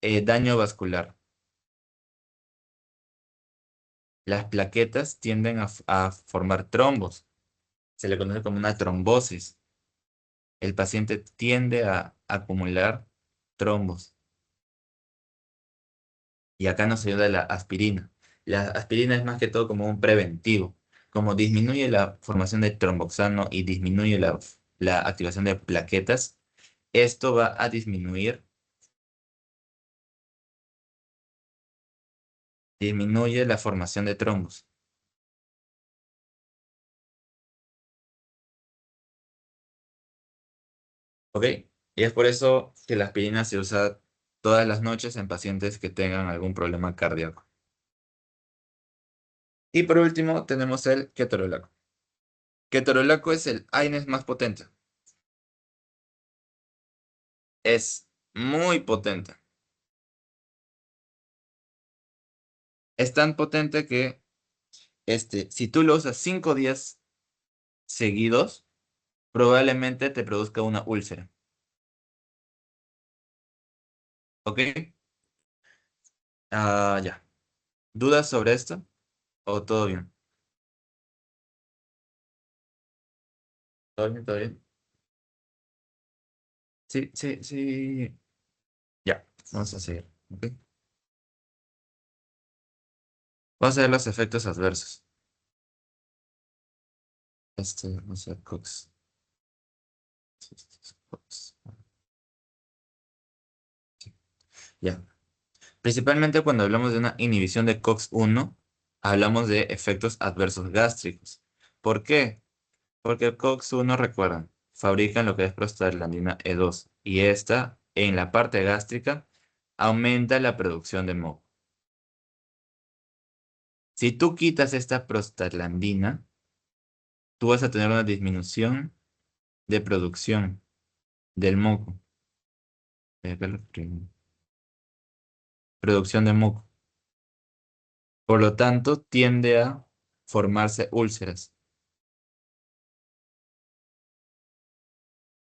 daño vascular? Las plaquetas tienden a formar trombos. Se le conoce como una trombosis. El paciente tiende a acumular trombos. Y acá nos ayuda la aspirina. La aspirina es más que todo como un preventivo. Como disminuye la formación de tromboxano y disminuye la activación de plaquetas, esto va a disminuye la formación de trombos. ¿Ok? Y es por eso que la aspirina se usa todas las noches en pacientes que tengan algún problema cardíaco. Y por último tenemos el ketorolaco. Ketorolaco es el AINES más potente. Es muy potente. Es tan potente que si tú lo usas 5 días seguidos, probablemente te produzca una úlcera. ¿Ok? Ya. ¿Dudas sobre esto? ¿O todo bien? ¿Todo bien? ¿Todo bien? Sí, sí, sí. Ya, vamos a seguir. ¿Ok? Vamos a ver los efectos adversos. Vamos a ver Cox. Cox. Sí. Ya. Principalmente cuando hablamos de una inhibición de COX-1, hablamos de efectos adversos gástricos. ¿Por qué? Porque el COX-1, recuerdan, fabrican lo que es prostaglandina E2 y esta, en la parte gástrica, aumenta la producción de moco. Si tú quitas esta prostaglandina, tú vas a tener una disminución de producción del moco. Acá lo escribo. Producción de moco. Por lo tanto, tiende a formarse úlceras.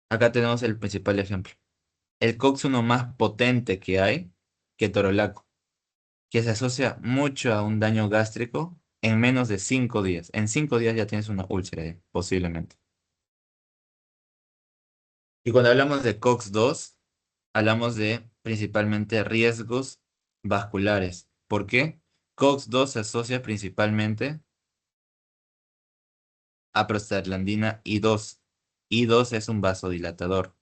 Acá tenemos el principal ejemplo. El COX-1 más potente que hay, ketorolaco, que se asocia mucho a un daño gástrico en menos de 5 días. En 5 días ya tienes una úlcera, posiblemente. Y cuando hablamos de COX-2, hablamos de principalmente riesgos vasculares. ¿Por qué? COX-2 se asocia principalmente a prostaglandina I2. I2 es un vasodilatador.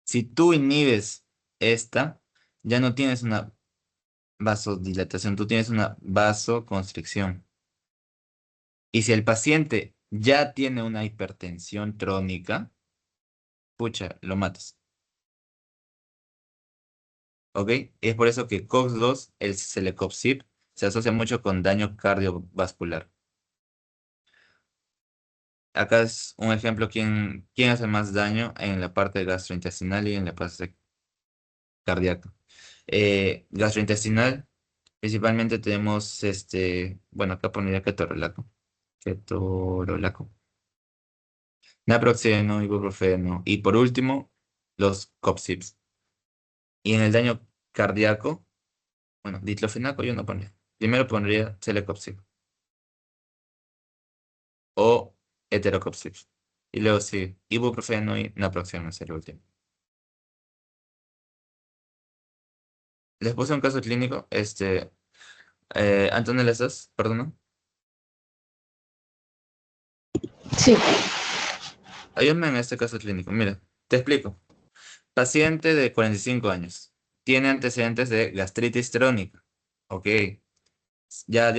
Si tú inhibes esta, ya no tienes una vasodilatación, tú tienes una vasoconstricción. Y si el paciente ya tiene una hipertensión crónica, pucha, lo matas. ¿Ok? Es por eso que COX-2, el celecoxib, se asocia mucho con daño cardiovascular. Acá es un ejemplo, ¿quién hace más daño en la parte gastrointestinal y en la parte cardíaca? Gastrointestinal, principalmente tenemos bueno, acá pondría ketorolaco. Ketorolaco. Naproxeno, ibuprofeno. Y por último, los COPSIBs. Y en el daño cardíaco, bueno, ditlofenaco yo no pondría. Primero pondría celecoxib o heterocoxib. Y luego sí, ibuprofeno y naproxeno sería el último. Les puse un caso clínico. Antonella, ¿estás? Perdón. Sí. Ayúdame en este caso clínico. Mira, te explico. Paciente de 45 años. Tiene antecedentes de gastritis crónica. Ok. Ya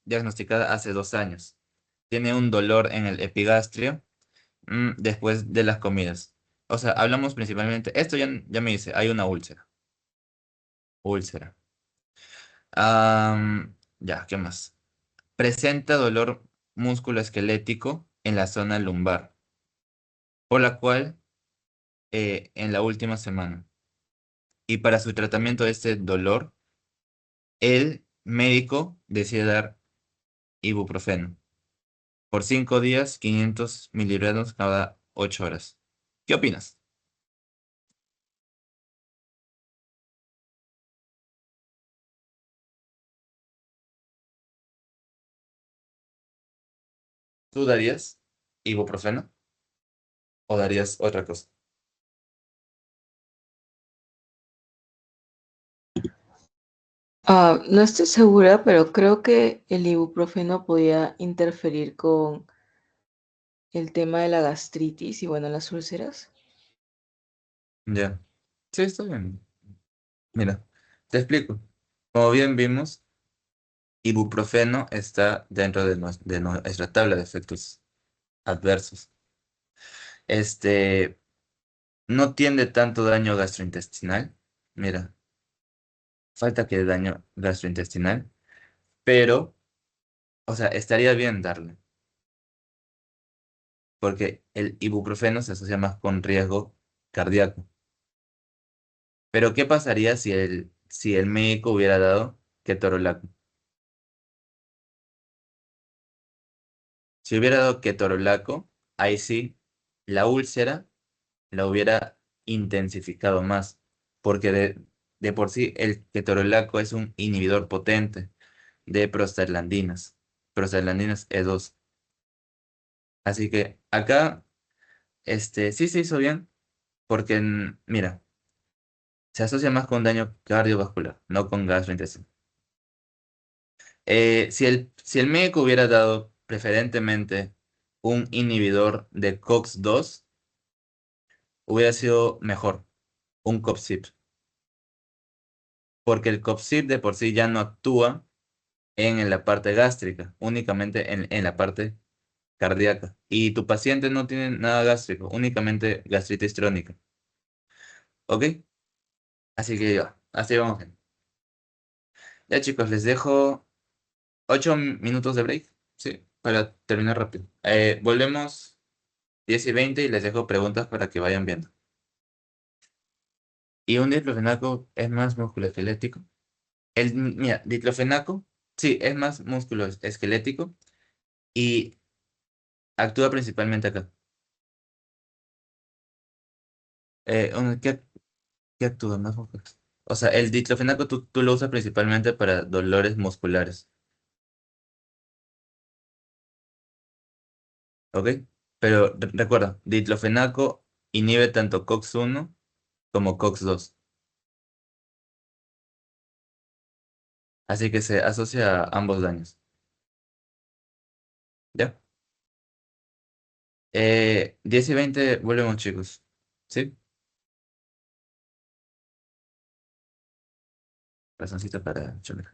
diagnosticada hace 2 años. Tiene un dolor en el epigastrio después de las comidas. O sea, hablamos principalmente. Esto ya me dice, hay una úlcera. Úlcera. Ya, ¿qué más? Presenta dolor musculoesquelético en la zona lumbar, por la cual en la última semana. Y para su tratamiento de este dolor, el médico decide dar ibuprofeno por 5 días, 500 miligramos cada 8 horas. ¿Qué opinas? ¿Tú darías ibuprofeno o darías otra cosa? No estoy segura, pero creo que el ibuprofeno podía interferir con el tema de la gastritis y bueno, las úlceras. Ya. Sí, está bien. Mira, te explico. Como bien vimos, ibuprofeno está dentro de nuestra tabla de efectos adversos. Este no tiene tanto daño gastrointestinal. Mira, falta que daño gastrointestinal, pero, o sea, estaría bien darle, porque el ibuprofeno se asocia más con riesgo cardíaco. Pero, ¿qué pasaría si el médico hubiera dado ketorolaco? Si hubiera dado ketorolaco, ahí sí, la úlcera la hubiera intensificado más, porque de por sí el ketorolaco es un inhibidor potente de prostaglandinas E2. Así que acá, sí se hizo bien, porque, mira, se asocia más con daño cardiovascular, no con gastrointestinal. Si el médico hubiera dado preferentemente un inhibidor de COX-2, hubiera sido mejor, un COPSIB, porque el COPSIB de por sí ya no actúa en la parte gástrica, únicamente en la parte cardíaca. Y tu paciente no tiene nada gástrico, únicamente gastritis crónica. ¿Ok? Así que ya, así vamos bien. Ya chicos, les dejo 8 minutos de break, ¿sí? Para terminar rápido. Volvemos 10:20 y les dejo preguntas para que vayan viendo. ¿Y un diclofenaco es más musculoesquelético? Mira, diclofenaco, sí, es más musculoesquelético y actúa principalmente acá. ¿Qué actúa más musculoso? O sea, el diclofenaco tú lo usas principalmente para dolores musculares, ¿ok? Pero recuerda, diclofenaco inhibe tanto COX-1 como COX-2. Así que se asocia a ambos daños. ¿Ya? 10:20 volvemos, chicos. ¿Sí? Razoncita para choler.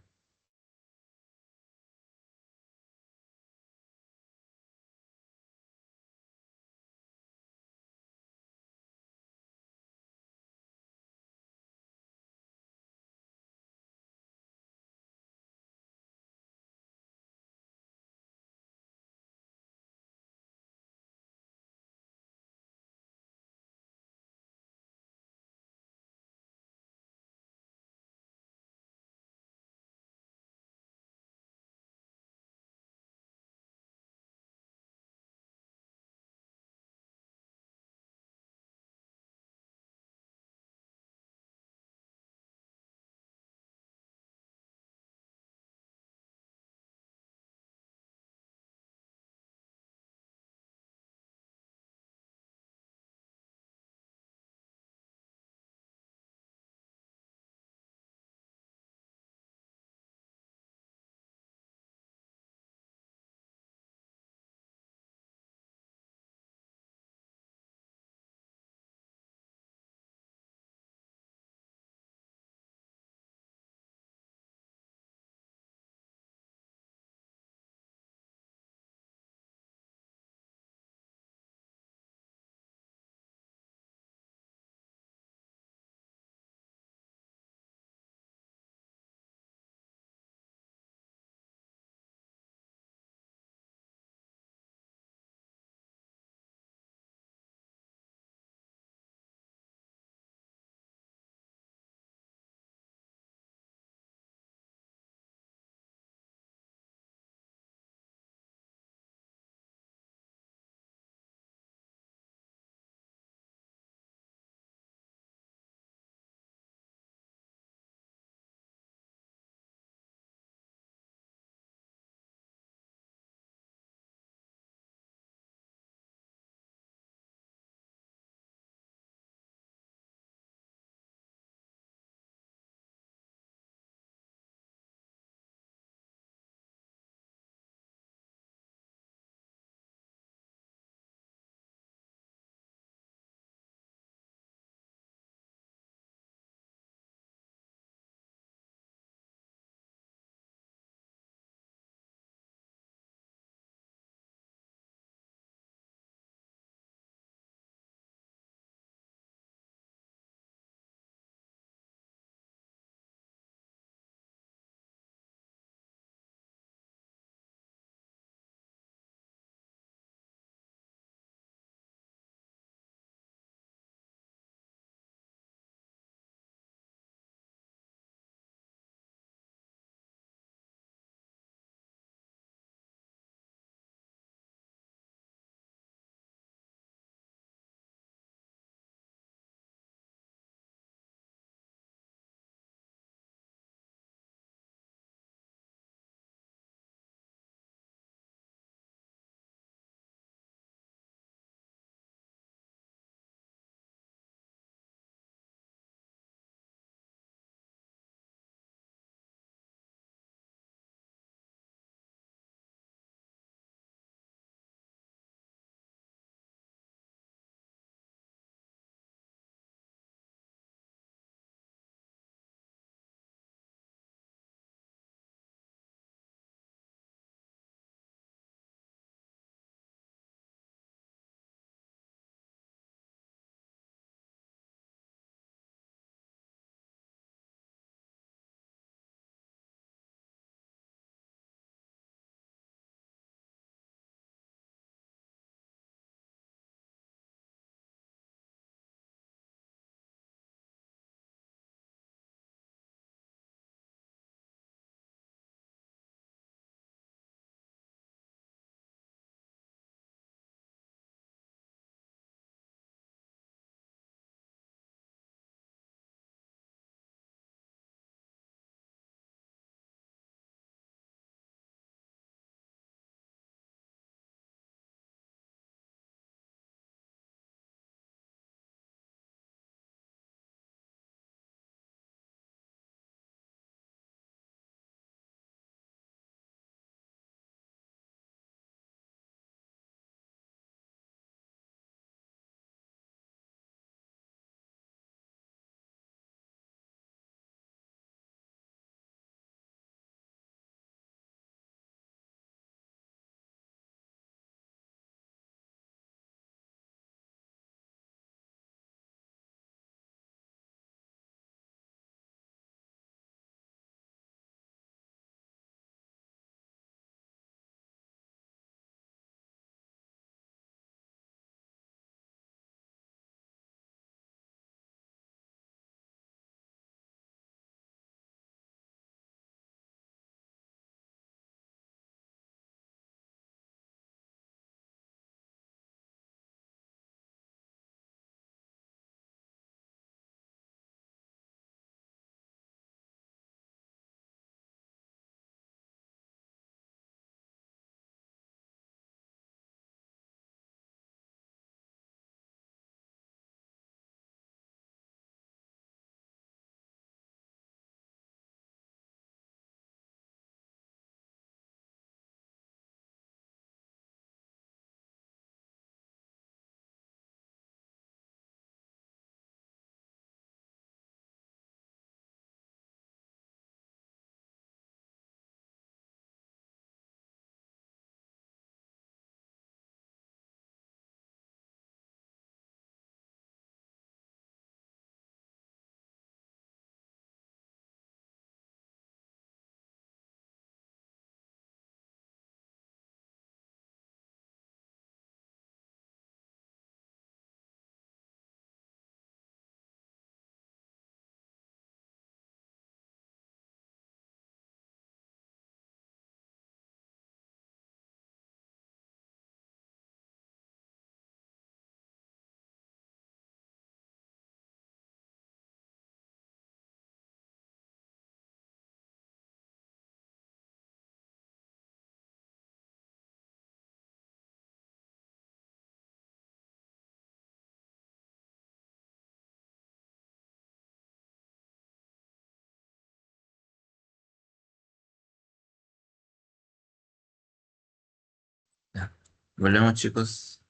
Volvemos, chicos.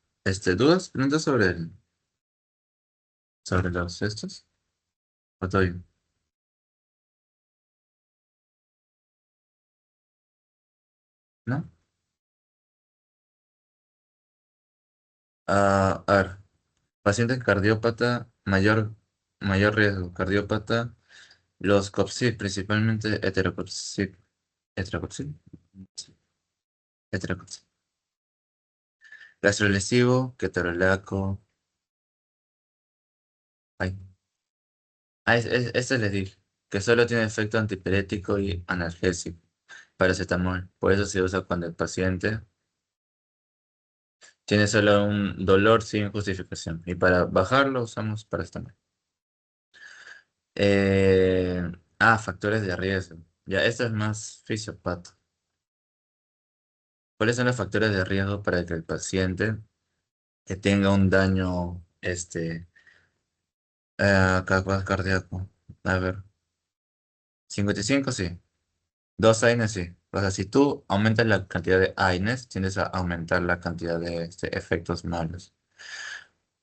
¿Dudas? ¿Preguntas sobre los estos? ¿O todo bien? ¿No? A ver, paciente cardiópata, mayor riesgo, cardiópata, los COPSI, principalmente heterocopsi, heterocopsi, sí, heterocopsi. Gastrolesivo, ketorolaco, ay. Este les dije, que solo tiene efecto antipirético y analgésico, paracetamol. Por eso se usa cuando el paciente tiene solo un dolor sin justificación. Y para bajarlo usamos paracetamol. Factores de riesgo. Ya, esto es más fisiopato. ¿Cuáles son los factores de riesgo para que el paciente que tenga un daño, capaz cardíaco? A ver, 55 sí. Dos AINES sí. O sea, si tú aumentas la cantidad de AINES, tiendes a aumentar la cantidad de efectos malos.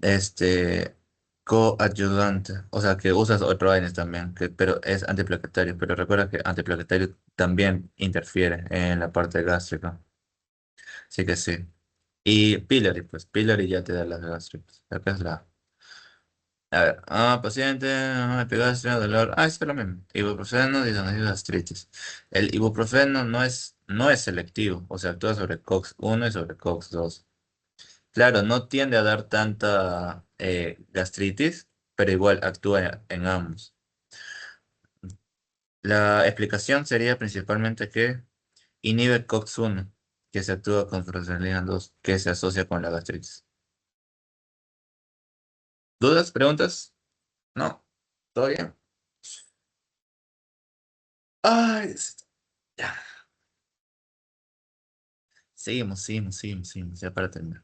Este, coayudante. O sea, que usas otro AINES también, pero es antiplaquetario. Pero recuerda que antiplaquetario también interfiere en la parte gástrica. Así que sí. Y pylori, pues pylori ya te da las gástricas. Acá es la. A ver, paciente, epigastria, dolor. Es lo mismo. Ibuprofeno, disonitis, gastritis. El ibuprofeno no es selectivo, o sea, actúa sobre COX-1 y sobre COX-2. Claro, no tiende a dar tanta gastritis, pero igual actúa en ambos. La explicación sería principalmente que inhibe COX-1, que se actúa con prostaglandina 2, que se asocia con la gastritis. ¿Dudas? ¿Preguntas? No. ¿Todo bien? Ay, ya. Seguimos, ya para terminar.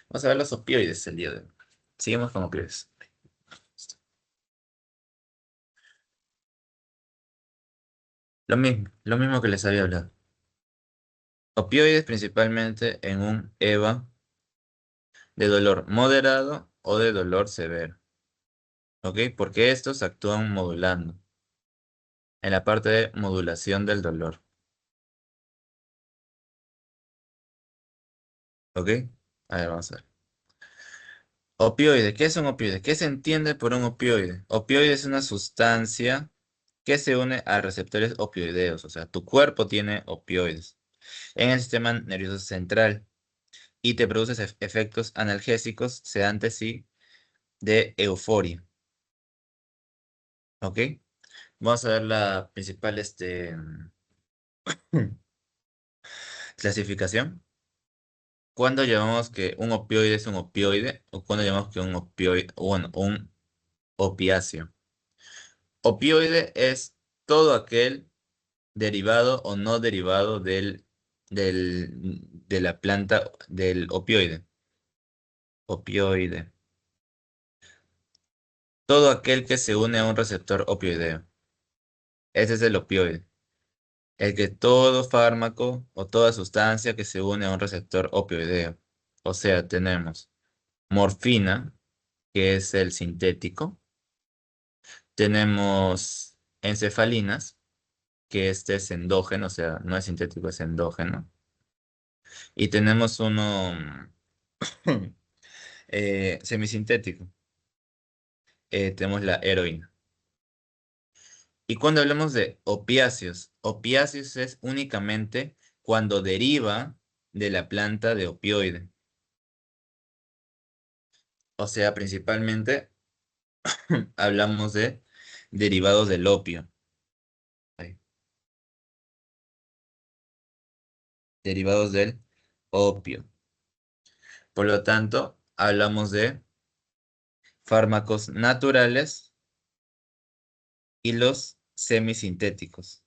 Vamos a ver los opioides el día de hoy. Seguimos con opioides. Lo mismo que les había hablado. Opioides principalmente en un EVA de dolor moderado o de dolor severo. ¿Ok? Porque estos actúan modulando. En la parte de modulación del dolor. ¿Ok? A ver, vamos a ver. Opioide. ¿Qué es un opioide? ¿Qué se entiende por un opioide? Opioide es una sustancia que se une a receptores opioideos. O sea, tu cuerpo tiene opioides en el sistema nervioso central y te produce efectos analgésicos, sedantes y de euforia. ¿Ok? Vamos a ver la principal clasificación. ¿Cuándo llamamos que un opioide es un opioide? ¿O cuándo llamamos que un opioide, bueno, un opiáceo? Opioide es todo aquel derivado o no derivado de la planta del opioide. Opioide. Todo aquel que se une a un receptor opioideo. Ese es el opioide. El que todo fármaco o toda sustancia que se une a un receptor opioideo. O sea, tenemos morfina, que es el sintético. Tenemos encefalinas, que este es endógeno, o sea, no es sintético, es endógeno. Y tenemos uno semisintético. Tenemos la heroína. Y cuando hablamos de opiáceos es únicamente cuando deriva de la planta de opioide. O sea, principalmente hablamos de derivados del opio. Ahí. Derivados del opio. Por lo tanto, hablamos de fármacos naturales y los semisintéticos.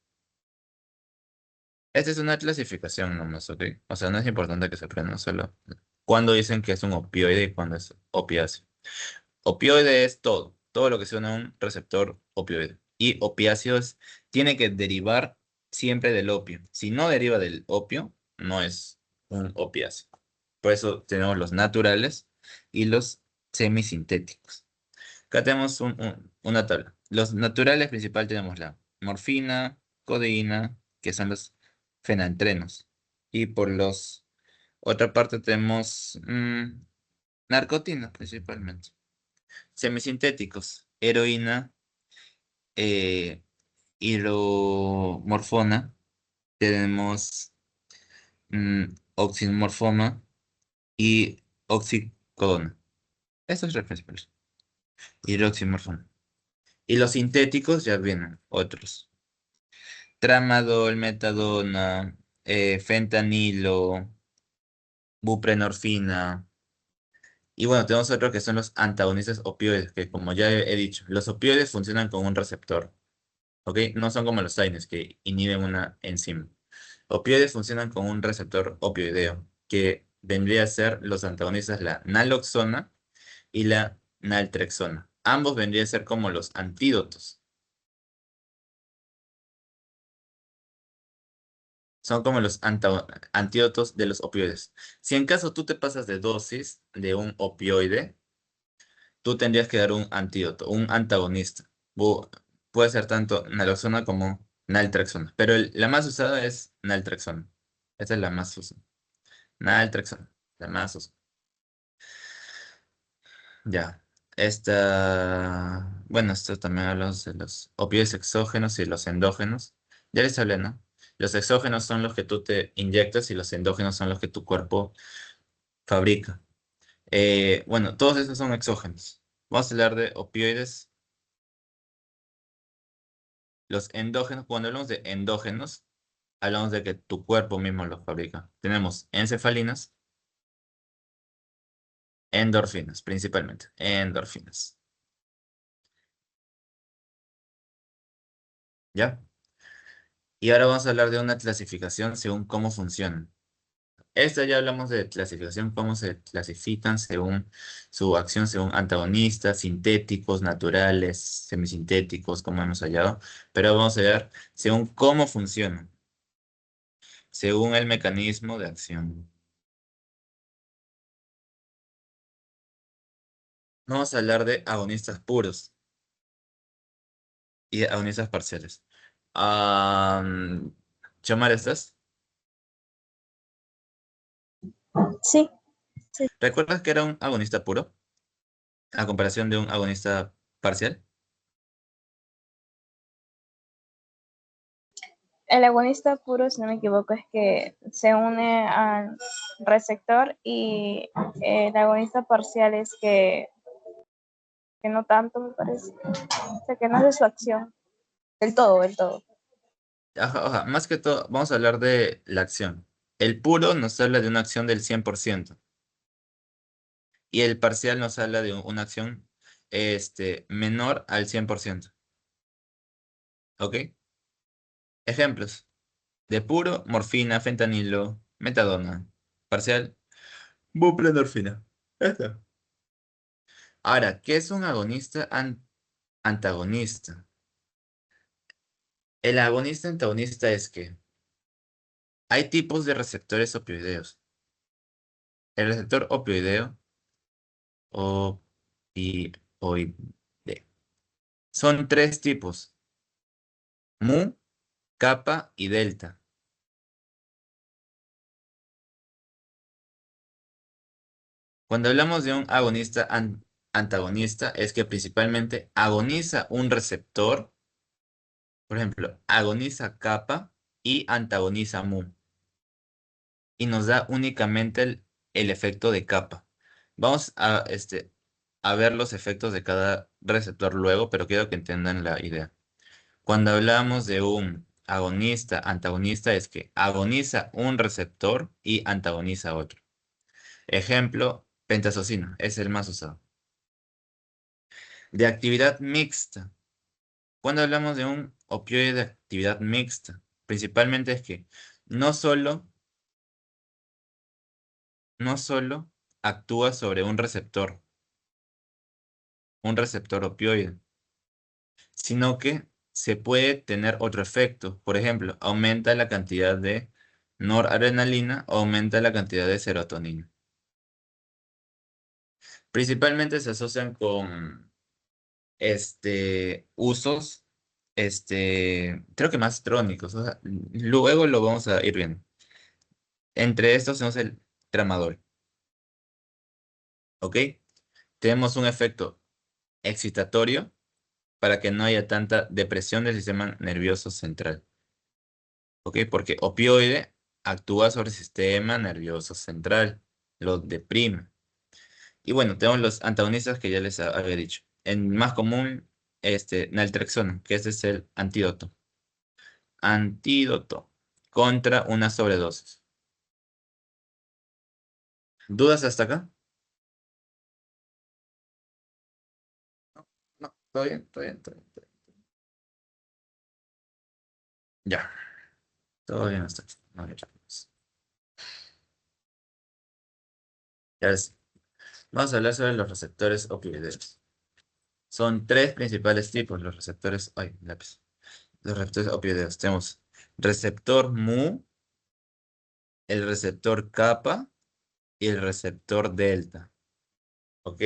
Esta es una clasificación nomás, ¿ok? O sea, no es importante que se aprendan solo cuando dicen que es un opioide y cuando es opiáceo. Opioide es todo lo que sea un receptor opioide. Y opiáceos tiene que derivar siempre del opio. Si no deriva del opio, no es un opiáceo. Por eso tenemos los naturales y los semisintéticos. Acá tenemos una tabla. Los naturales principal tenemos la morfina, codeína, que son los fenantrenos. Y por los otra parte tenemos narcotina principalmente. Semisintéticos, heroína, hidromorfona, tenemos oximorfona y oxicodona. Estos son los principales. Hidroximorfona. Y los sintéticos ya vienen otros. Tramadol, metadona, fentanilo, buprenorfina. Y bueno, tenemos otros que son los antagonistas opioides, que como ya he dicho, los opioides funcionan con un receptor. ¿Ok? No son como los AINES que inhiben una enzima. Opioides funcionan con un receptor opioideo, que vendría a ser los antagonistas, la naloxona y la naltrexona. Ambos vendrían a ser como los antídotos. Son como los antídotos de los opioides. Si en caso tú te pasas de dosis de un opioide, tú tendrías que dar un antídoto, un antagonista. Puede ser tanto naloxona como naltrexona, pero la más usada es naltrexona. Esta es la más usada. Naltrexona, la más usada. Ya. Bueno, esto también hablamos de los opioides exógenos y los endógenos. Ya les hablé, ¿no? Los exógenos son los que tú te inyectas y los endógenos son los que tu cuerpo fabrica. Bueno, todos esos son exógenos. Vamos a hablar de opioides. Los endógenos, cuando hablamos de endógenos, hablamos de que tu cuerpo mismo los fabrica. Tenemos encefalinas, endorfinas, principalmente. Endorfinas. ¿Ya? Y ahora vamos a hablar de una clasificación según cómo funcionan. Esta ya hablamos de clasificación, cómo se clasifican según su acción, según antagonistas, sintéticos, naturales, semisintéticos, como hemos hallado. Pero vamos a ver según cómo funcionan, según el mecanismo de acción. Vamos a hablar de agonistas puros y agonistas parciales. Xiomara, ¿estás? Sí, ¿Recuerdas que era un agonista puro a comparación de un agonista parcial? el agonista puro, si no me equivoco, es que se une al receptor y el agonista parcial es que no tanto, me parece. O sea, que no hace su acción del todo, del todo. Ajá, ajá. Más que todo, vamos a hablar de la acción. El puro nos habla de una acción del 100% y el parcial nos habla de una acción menor al 100%. ¿Ok? Ejemplos. De puro, morfina, fentanilo, metadona. Parcial, buprenorfina. Esto. Ahora, ¿qué es un agonista antagonista? El agonista antagonista es que hay tipos de receptores opioideos. El receptor opioideo, opioide. Son tres tipos: mu, kappa y delta. Cuando hablamos de un agonista antagonista, es que principalmente agoniza un receptor, por ejemplo, agoniza kappa y antagoniza mu, y nos da únicamente el efecto de kappa. Vamos a ver los efectos de cada receptor luego, pero quiero que entiendan la idea. Cuando hablamos de un agonista, antagonista, es que agoniza un receptor y antagoniza otro. Ejemplo, pentazocina, es el más usado. De actividad mixta. Cuando hablamos de un opioide de actividad mixta, principalmente es que no solo actúa sobre un receptor opioide, sino que se puede tener otro efecto. Por ejemplo, aumenta la cantidad de noradrenalina o aumenta la cantidad de serotonina. Principalmente se asocian con usos, creo que más trónicos. O sea, luego lo vamos a ir viendo. Entre estos tenemos el tramadol. ¿Ok? Tenemos un efecto excitatorio para que no haya tanta depresión del sistema nervioso central. ¿Ok? Porque opioide actúa sobre el sistema nervioso central, lo deprime. Y bueno, tenemos los antagonistas que ya les había dicho. El más común, naltrexona, que ese es el antídoto. Antídoto contra una sobredosis. ¿Dudas hasta acá? No, todo bien, todo bien, todo bien, todo bien. Ya, todo bien hasta aquí. A ver, pues. Ya ves, vamos a hablar sobre los receptores opioideos. Son tres principales tipos, los receptores, ay, lápiz. Los receptores opioideos. Tenemos receptor mu, el receptor kappa y el receptor delta. ¿Ok?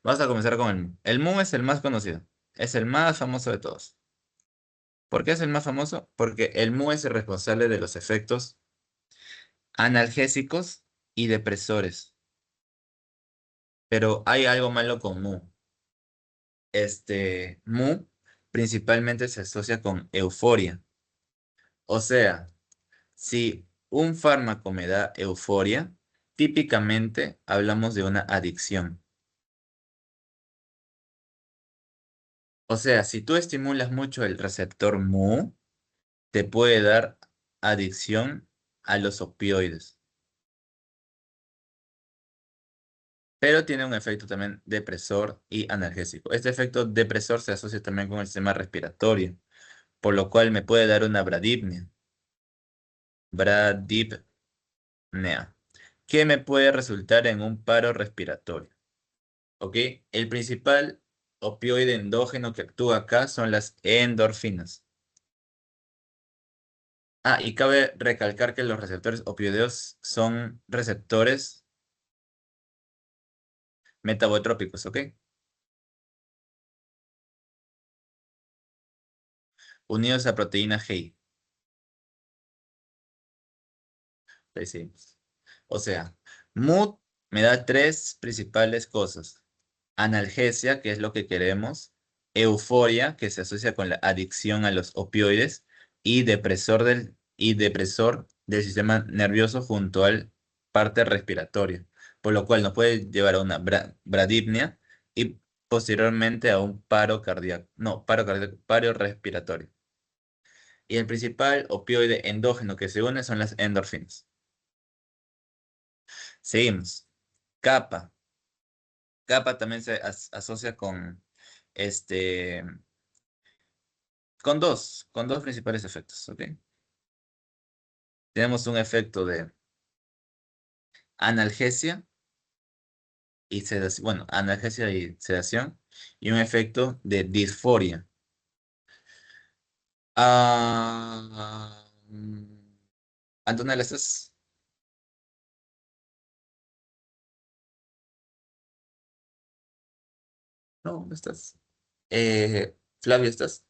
Vamos a comenzar con el mu. El mu es el más conocido. Es el más famoso de todos. ¿Por qué es el más famoso? Porque el mu es el responsable de los efectos analgésicos y depresores. Pero hay algo malo con mu. Mu principalmente se asocia con euforia. O sea, si un fármaco me da euforia, típicamente hablamos de una adicción. O sea, si tú estimulas mucho el receptor mu, te puede dar adicción a los opioides. Pero tiene un efecto también depresor y analgésico. Este efecto depresor se asocia también con el sistema respiratorio, por lo cual me puede dar una bradipnea. Bradipnea, que me puede resultar en un paro respiratorio. ¿Ok? El principal opioide endógeno que actúa acá son las endorfinas. Ah, y cabe recalcar que los receptores opioideos son receptores metabotrópicos, ¿ok? Unidos a proteína G. Ahí sí. O sea, mood me da tres principales cosas. Analgesia, que es lo que queremos. Euforia, que se asocia con la adicción a los opioides. Y depresor del sistema nervioso junto al parte respiratoria. Por lo cual nos puede llevar a una bradipnea y posteriormente a un paro cardíaco. No, paro cardíaco, paro respiratorio. Y el principal opioide endógeno que se une son las endorfinas. Seguimos. Kappa. Kappa también se asocia este, con dos principales efectos, ¿ok? Tenemos un efecto de analgesia y sedación, bueno, analgesia y sedación, y un efecto de disforia. Antonella, ¿estás? No, no estás. Flavio, ¿estás?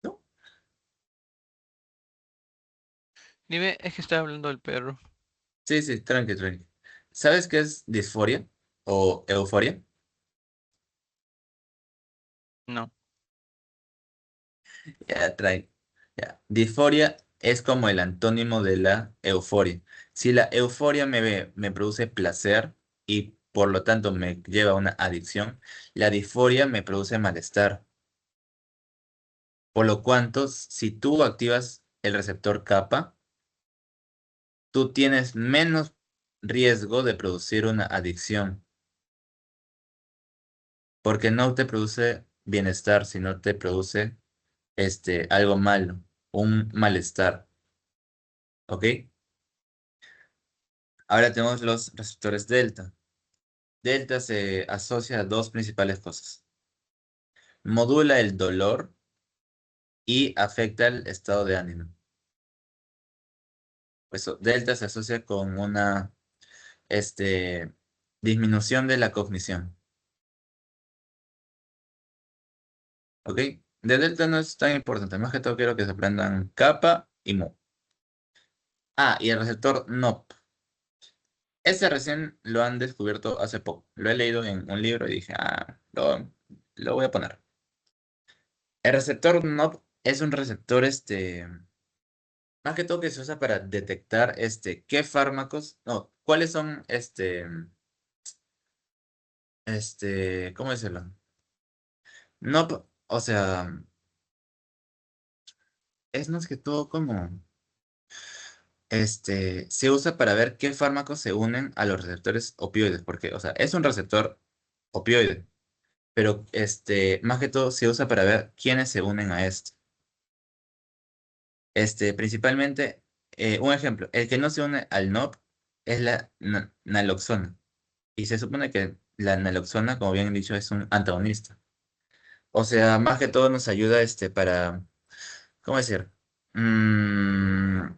No. Dime, es que está hablando el perro. Sí, sí, tranqui, tranqui. ¿Sabes qué es disforia o euforia? No. Ya, trae. Ya. Disforia es como el antónimo de la euforia. Si la euforia me produce placer y por lo tanto me lleva a una adicción, la disforia me produce malestar. Por lo cuanto, si tú activas el receptor kappa, tú tienes menos riesgo de producir una adicción, porque no te produce bienestar, sino te produce algo malo, un malestar. ¿Ok? Ahora tenemos los receptores delta. Delta se asocia a dos principales cosas. Modula el dolor y afecta el estado de ánimo. Pues delta se asocia con una disminución de la cognición. ¿Ok? De delta no es tan importante. Más que todo quiero que se aprendan kappa y mu. Ah, y el receptor NOP. Ese recién lo han descubierto hace poco. Lo he leído en un libro y dije, lo voy a poner. El receptor NOP es un receptor, más que todo que se usa para detectar, qué fármacos, no, cuáles son, ¿cómo decirlo? NOP, o sea, es más que todo como, se usa para ver qué fármacos se unen a los receptores opioides, porque, o sea, es un receptor opioide, pero, más que todo se usa para ver quiénes se unen a esto. Principalmente, un ejemplo, el que no se une al NOP es la naloxona. Y se supone que la naloxona, como bien he dicho, es un antagonista. O sea, más que todo nos ayuda para, ¿cómo decir? Mm,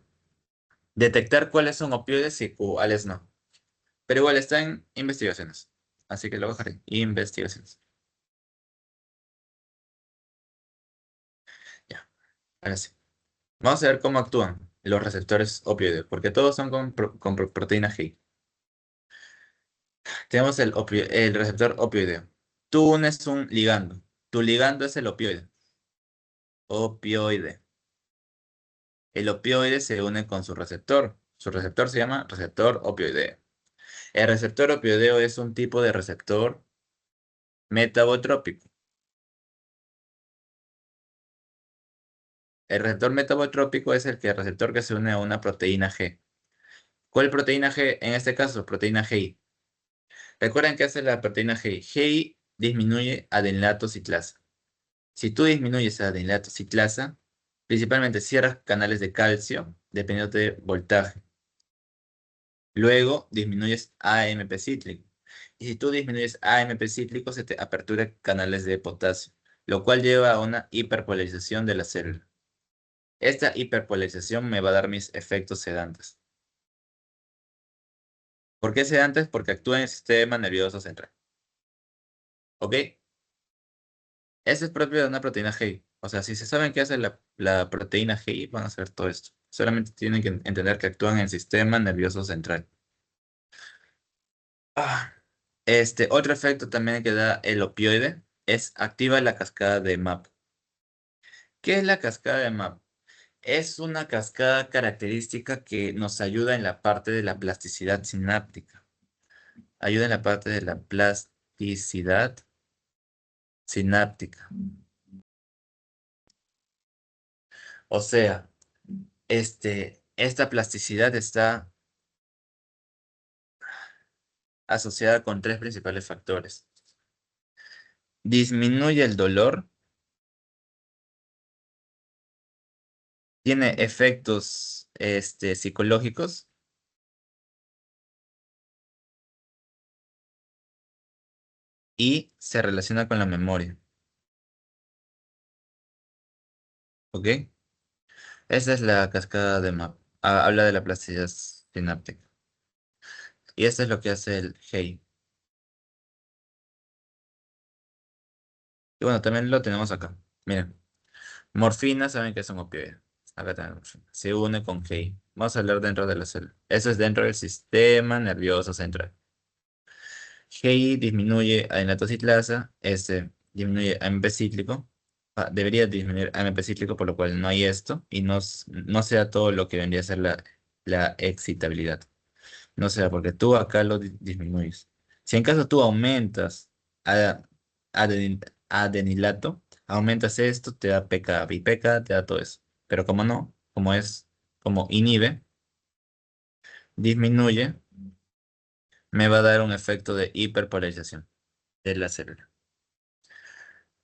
detectar cuáles son opioides y cuáles no. Pero igual está en investigaciones. Así que lo bajaré. Investigaciones. Ya, ahora sí. Vamos a ver cómo actúan los receptores opioides, porque todos son con proteína G. Tenemos el receptor opioideo. Tú unes un ligando. Tu ligando es el opioide. Opioide. El opioide se une con su receptor. Su receptor se llama receptor opioideo. El receptor opioideo es un tipo de receptor metabotrópico. El receptor metabotrópico es el receptor que se une a una proteína G. ¿Cuál proteína G? En este caso, proteína GI. Recuerden qué hace la proteína GI. GI disminuye adenlato ciclasa. Si tú disminuyes adenlato ciclasa, principalmente cierras canales de calcio dependiendo de voltaje. Luego disminuyes AMP cíclico. Y si tú disminuyes AMP cíclico, se te apertura canales de potasio, lo cual lleva a una hiperpolarización de la célula. Esta hiperpolarización me va a dar mis efectos sedantes. ¿Por qué sedantes? Porque actúa en el sistema nervioso central. ¿Ok? Eso es propio de una proteína GI. O sea, si se saben qué hace la proteína GI, van a hacer todo esto. Solamente tienen que entender que actúan en el sistema nervioso central. Otro efecto también que da el opioide es activa la cascada de MAP. ¿Qué es la cascada de MAP? Es una cascada característica que nos ayuda en la parte de la plasticidad sináptica. Ayuda en la parte de la plasticidad sináptica. O sea, esta plasticidad está asociada con tres principales factores. Disminuye el dolor, tiene efectos psicológicos y se relaciona con la memoria. ¿Ok? Esa es la cascada de MAP. Habla de la plasticidad sináptica. Y esto es lo que hace el GEI. Y bueno, también lo tenemos acá. Miren, morfina, saben que es un opioide. Acá también morfina. Se une con GEI. Vamos a hablar dentro de la célula. Eso es dentro del sistema nervioso central. GI disminuye adenatociclasa, disminuye AMP cíclico. Debería disminuir AMP cíclico, por lo cual no hay esto y no sea todo lo que vendría a ser la excitabilidad. No sea porque tú acá lo disminuyes. Si en caso tú aumentas a- adenilato, aumentas esto, te da PK y PK te da todo eso. Pero como no, como inhibe, disminuye, me va a dar un efecto de hiperpolarización de la célula.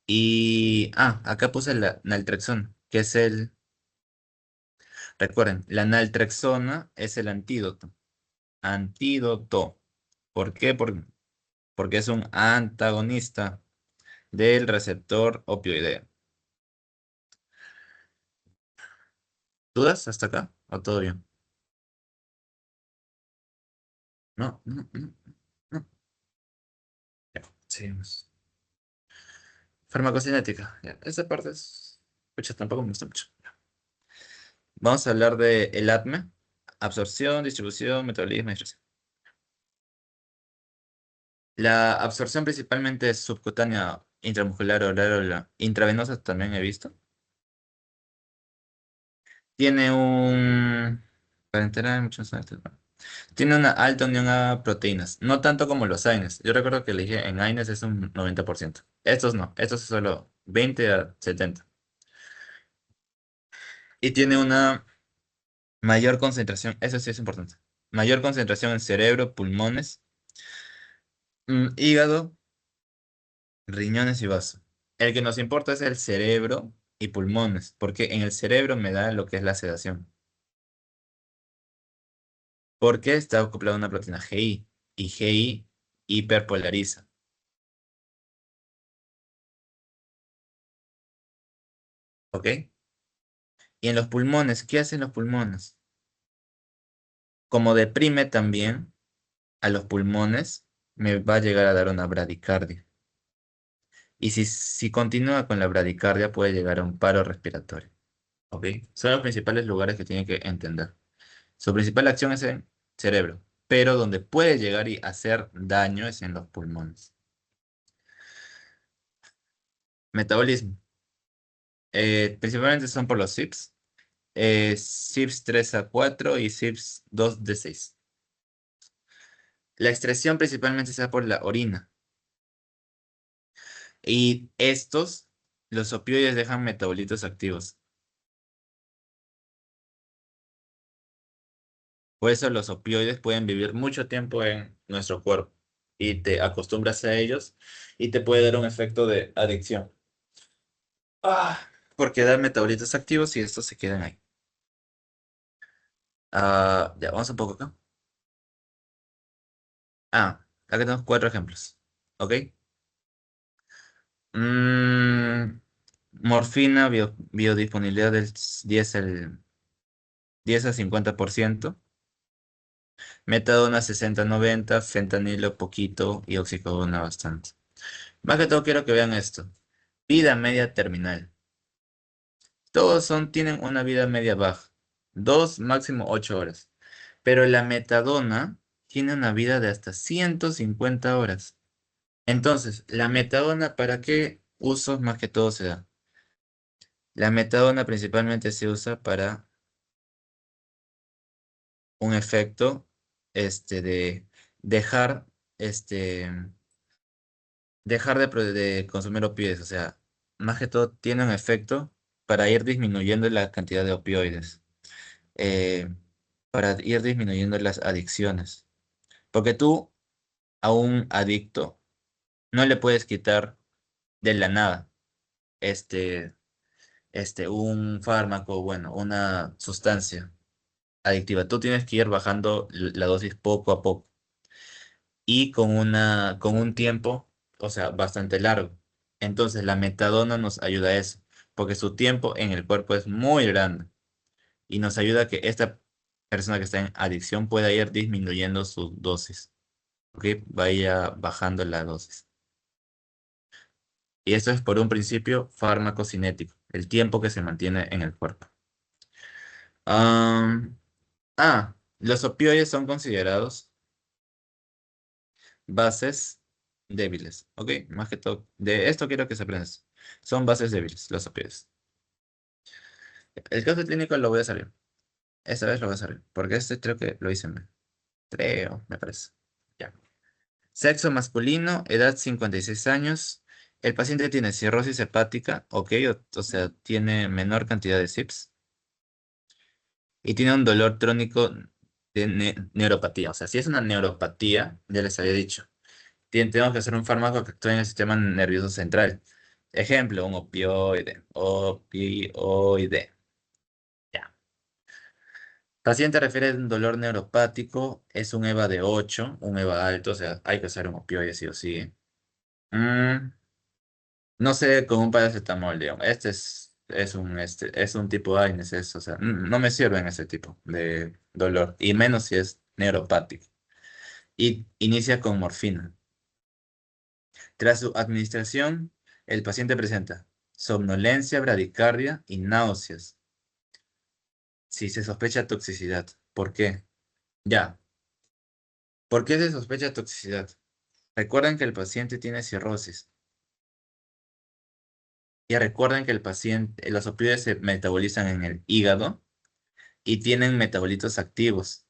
Y, acá puse la naltrexona, que es recuerden, la naltrexona es el antídoto. Antídoto. ¿Por qué? Porque es un antagonista del receptor opioideo. ¿Dudas hasta acá? ¿O todo bien? No, no, no, no. Ya, seguimos. Farmacocinética. Ya, esa parte es... Pucha, tampoco me gusta mucho. Vamos a hablar de el ADME. Absorción, distribución, metabolismo y excreción. La absorción principalmente es subcutánea, intramuscular, oral o la intravenosa también he visto. Tiene un... Para enterar muchos tiene una alta unión a proteínas, no tanto como los AINES. Yo recuerdo que le dije en AINES es un 90%. Estos no, estos es solo 20 a 70. Y tiene una mayor concentración, eso sí es importante. Mayor concentración en cerebro, pulmones, hígado, riñones y vaso. El que nos importa es el cerebro y pulmones, porque en el cerebro me da lo que es la sedación. Porque está acoplado a una proteína GI y GI hiperpolariza. ¿Ok? Y en los pulmones, ¿qué hacen los pulmones? Como deprime también a los pulmones, me va a llegar a dar una bradicardia. Y si continúa con la bradicardia, puede llegar a un paro respiratorio. ¿Ok? Son los principales lugares que tienen que entender. Su principal acción es en cerebro, pero donde puede llegar y hacer daño es en los pulmones. Metabolismo. Principalmente son por los CYPs. CYPs 3A4 y CYPs 2D6. La excreción principalmente se da por la orina. Y estos, los opioides dejan metabolitos activos. Por eso los opioides pueden vivir mucho tiempo en nuestro cuerpo. Y te acostumbras a ellos y te puede dar un efecto de adicción. Porque dan metabolitos activos y estos se quedan ahí. Ya, vamos un poco acá. Acá tenemos 4 ejemplos. ¿Ok? Mm, morfina, biodisponibilidad del 10 al 50%. Metadona 60-90, fentanilo poquito y oxicodona bastante. Más que todo quiero que vean esto. Vida media terminal. Todos tienen una vida media baja. 2, máximo 8 horas. Pero la metadona tiene una vida de hasta 150 horas. Entonces, ¿la metadona para qué usos más que todo se da? La metadona principalmente se usa para un efecto de dejar, este, dejar de consumir opioides. O sea, más que todo tiene un efecto para ir disminuyendo la cantidad de opioides. eh, para ir disminuyendo las adicciones. Porque tú a un adicto no le puedes quitar de la nada este, un fármaco, bueno, una sustancia adictiva. Tú tienes que ir bajando la dosis poco a poco y con un tiempo, o sea, bastante largo. Entonces, la metadona nos ayuda a eso, porque su tiempo en el cuerpo es muy grande y nos ayuda a que esta persona que está en adicción pueda ir disminuyendo su dosis, ¿ok? Vaya bajando la dosis. Y esto es por un principio farmacocinético, el tiempo que se mantiene en el cuerpo. Am, los opioides son considerados bases débiles, ¿ok? Más que todo, de esto quiero que se aprendas. Son bases débiles, los opioides. El caso clínico lo voy a salir. Esta vez lo voy a salir, porque este creo que lo hice mal. Creo, me parece. Ya. Sexo masculino, edad 56 años. El paciente tiene cirrosis hepática, ¿ok? O sea, tiene menor cantidad de CYPs. Y tiene un dolor crónico de neuropatía. O sea, si es una neuropatía, ya les había dicho. Tenemos que hacer un fármaco que actúe en el sistema nervioso central. Ejemplo, un opioide. Opioide. Ya. Paciente refiere a un dolor neuropático. Es un EVA de 8, un EVA alto. O sea, hay que hacer un opioide sí o sí. Mm, no sé, con un paracetamol, digamos. Es un tipo AINES, o sea, no me sirve en ese tipo de dolor. Y menos si es neuropático. y inicia con morfina. Tras su administración, el paciente presenta somnolencia, bradicardia y náuseas. Si se sospecha toxicidad. ¿Por qué? Ya. ¿Por qué se sospecha toxicidad? Recuerden que el paciente tiene cirrosis. Y recuerden que los opioides se metabolizan en el hígado y tienen metabolitos activos.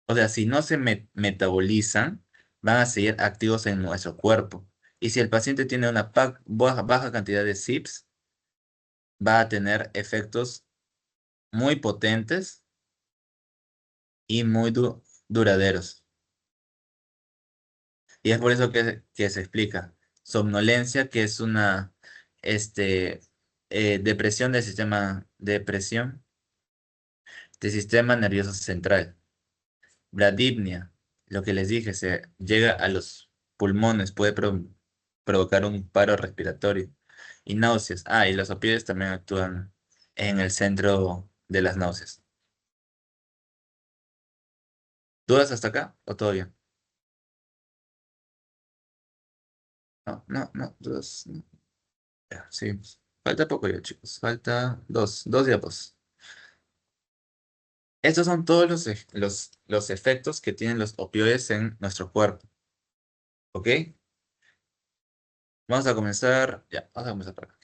O sea, si no se metabolizan, van a seguir activos en nuestro cuerpo. Y si el paciente tiene una baja cantidad de CYPs, va a tener efectos muy potentes y muy duraderos. Y es por eso que se explica. Somnolencia, que es una depresión del sistema nervioso central. Bradipnia, lo que les dije, se llega a los pulmones, puede provocar un paro respiratorio. Y náuseas. Ah, y los opioides también actúan en el centro de las náuseas. ¿Dudas hasta acá o todo bien? No, no, no, dudas. No. Ya, sí, falta poco ya, chicos. Falta dos diapos. Estos son todos los efectos que tienen los opioides en nuestro cuerpo. ¿Ok? Vamos a comenzar. Ya, vamos a comenzar por acá.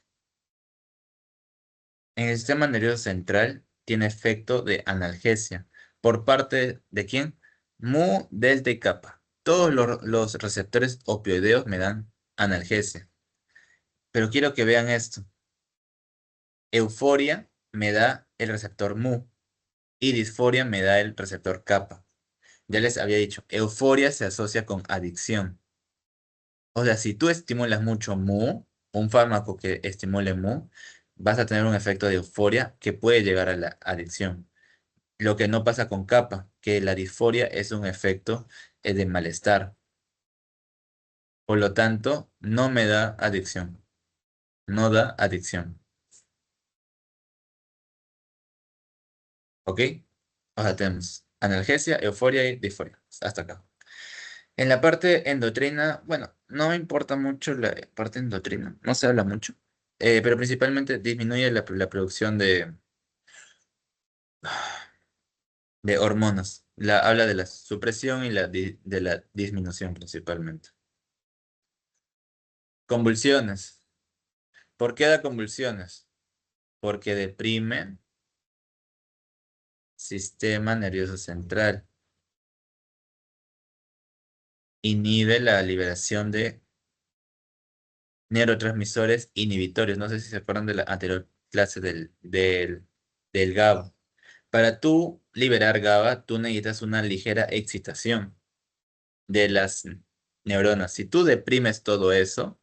En el sistema nervioso central tiene efecto de analgesia. ¿Por parte de quién? Mu, delta y kappa. Todos los receptores opioideos me dan analgesia. Pero quiero que vean esto. Euforia me da el receptor mu y disforia me da el receptor kappa. Ya les había dicho, euforia se asocia con adicción. O sea, si tú estimulas mucho mu, un fármaco que estimule mu, vas a tener un efecto de euforia que puede llegar a la adicción. Lo que no pasa con kappa, que la disforia es un efecto de malestar. Por lo tanto, no me da adicción. No da adicción. ¿Ok? O sea, tenemos analgesia, euforia y disforia. Hasta acá. En la parte endocrina, bueno, no me importa mucho la parte endocrina, no se habla mucho, pero principalmente disminuye la producción de hormonas. Habla de la supresión y de la disminución principalmente. Convulsiones. ¿Por qué da convulsiones? Porque deprime sistema nervioso central. Inhibe la liberación de neurotransmisores inhibitorios. No sé si se acuerdan de la anterior clase del GABA. Para tú liberar GABA, tú necesitas una ligera excitación de las neuronas. Si tú deprimes todo eso,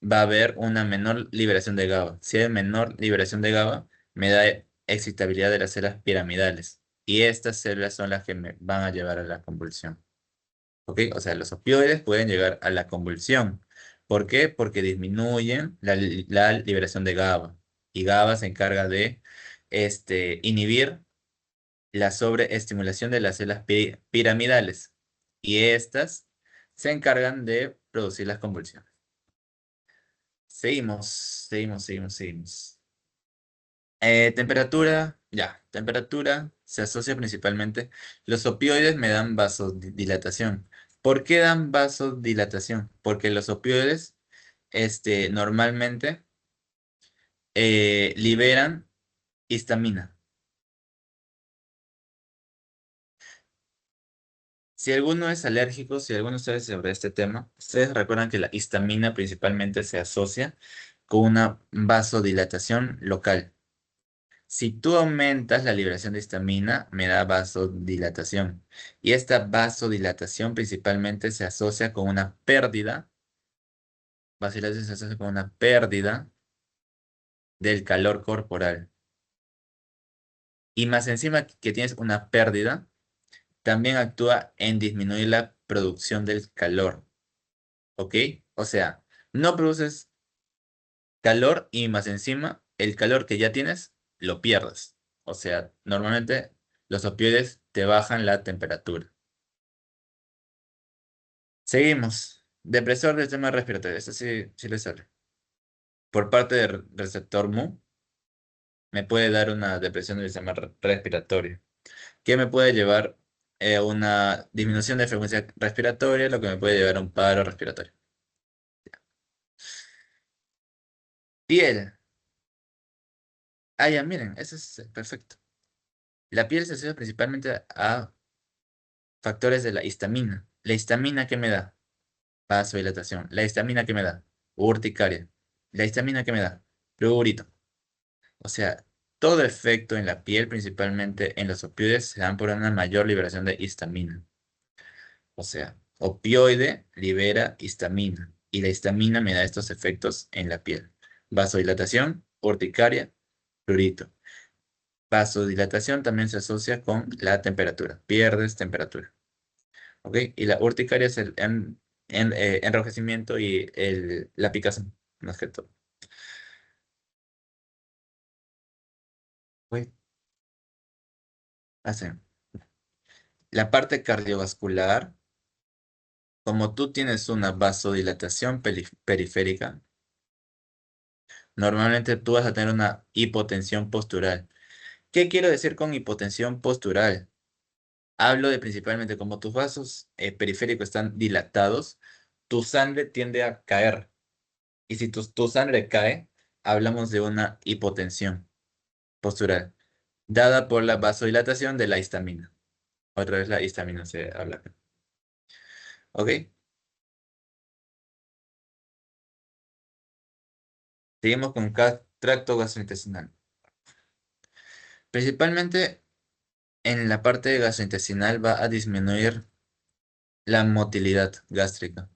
va a haber una menor liberación de GABA. Si hay menor liberación de GABA, me da excitabilidad de las células piramidales. Y estas células son las que me van a llevar a la convulsión. ¿Ok? O sea, los opioides pueden llegar a la convulsión. ¿Por qué? Porque disminuyen la liberación de GABA. Y GABA se encarga de inhibir la sobreestimulación de las células piramidales. Y estas se encargan de producir las convulsiones. Seguimos. Temperatura, ya, temperatura se asocia principalmente. Los opioides me dan vasodilatación. ¿Por qué dan vasodilatación? Porque los opioides, normalmente liberan histamina. Si alguno es alérgico, si alguno sabe sobre este tema, ustedes recuerdan que la histamina principalmente se asocia con una vasodilatación local. Si tú aumentas la liberación de histamina, me da vasodilatación. Y esta vasodilatación principalmente se asocia con una pérdida. Vasodilatación se asocia con una pérdida del calor corporal. Y más encima que tienes una pérdida, también actúa en disminuir la producción del calor. ¿Ok? O sea, no produces calor y más encima, el calor que ya tienes, lo pierdes. O sea, normalmente los opioides te bajan la temperatura. Seguimos. Depresor del sistema respiratorio. Este sí le sale. Por parte del receptor Mu, me puede dar una depresión del sistema respiratorio, que me puede llevar a una disminución de frecuencia respiratoria, lo que me puede llevar a un paro respiratorio. Piel. Ah, ya, miren, eso es perfecto. La piel se asocia principalmente a factores de la histamina. ¿La histamina qué me da? Vasodilatación. ¿La histamina qué me da? Urticaria. ¿La histamina qué me da? Prurito. O sea, todo efecto en la piel, principalmente en los opioides, se dan por una mayor liberación de histamina. O sea, opioide libera histamina y la histamina me da estos efectos en la piel. Vasodilatación, urticaria, prurito. Vasodilatación también se asocia con la temperatura. Pierdes temperatura. ¿Ok? Y la urticaria es el enrojecimiento y la picazón, más que todo. ¿Ok? Así. La parte cardiovascular, como tú tienes una vasodilatación periférica, normalmente tú vas a tener una hipotensión postural. ¿Qué quiero decir con hipotensión postural? Hablo de principalmente como tus vasos periféricos están dilatados, tu sangre tiende a caer. Y si tu sangre cae, hablamos de una hipotensión postural, dada por la vasodilatación de la histamina. Otra vez la histamina se habla acá. ¿Ok? Seguimos con tracto gastrointestinal. Principalmente en la parte gastrointestinal va a disminuir la motilidad gástrica.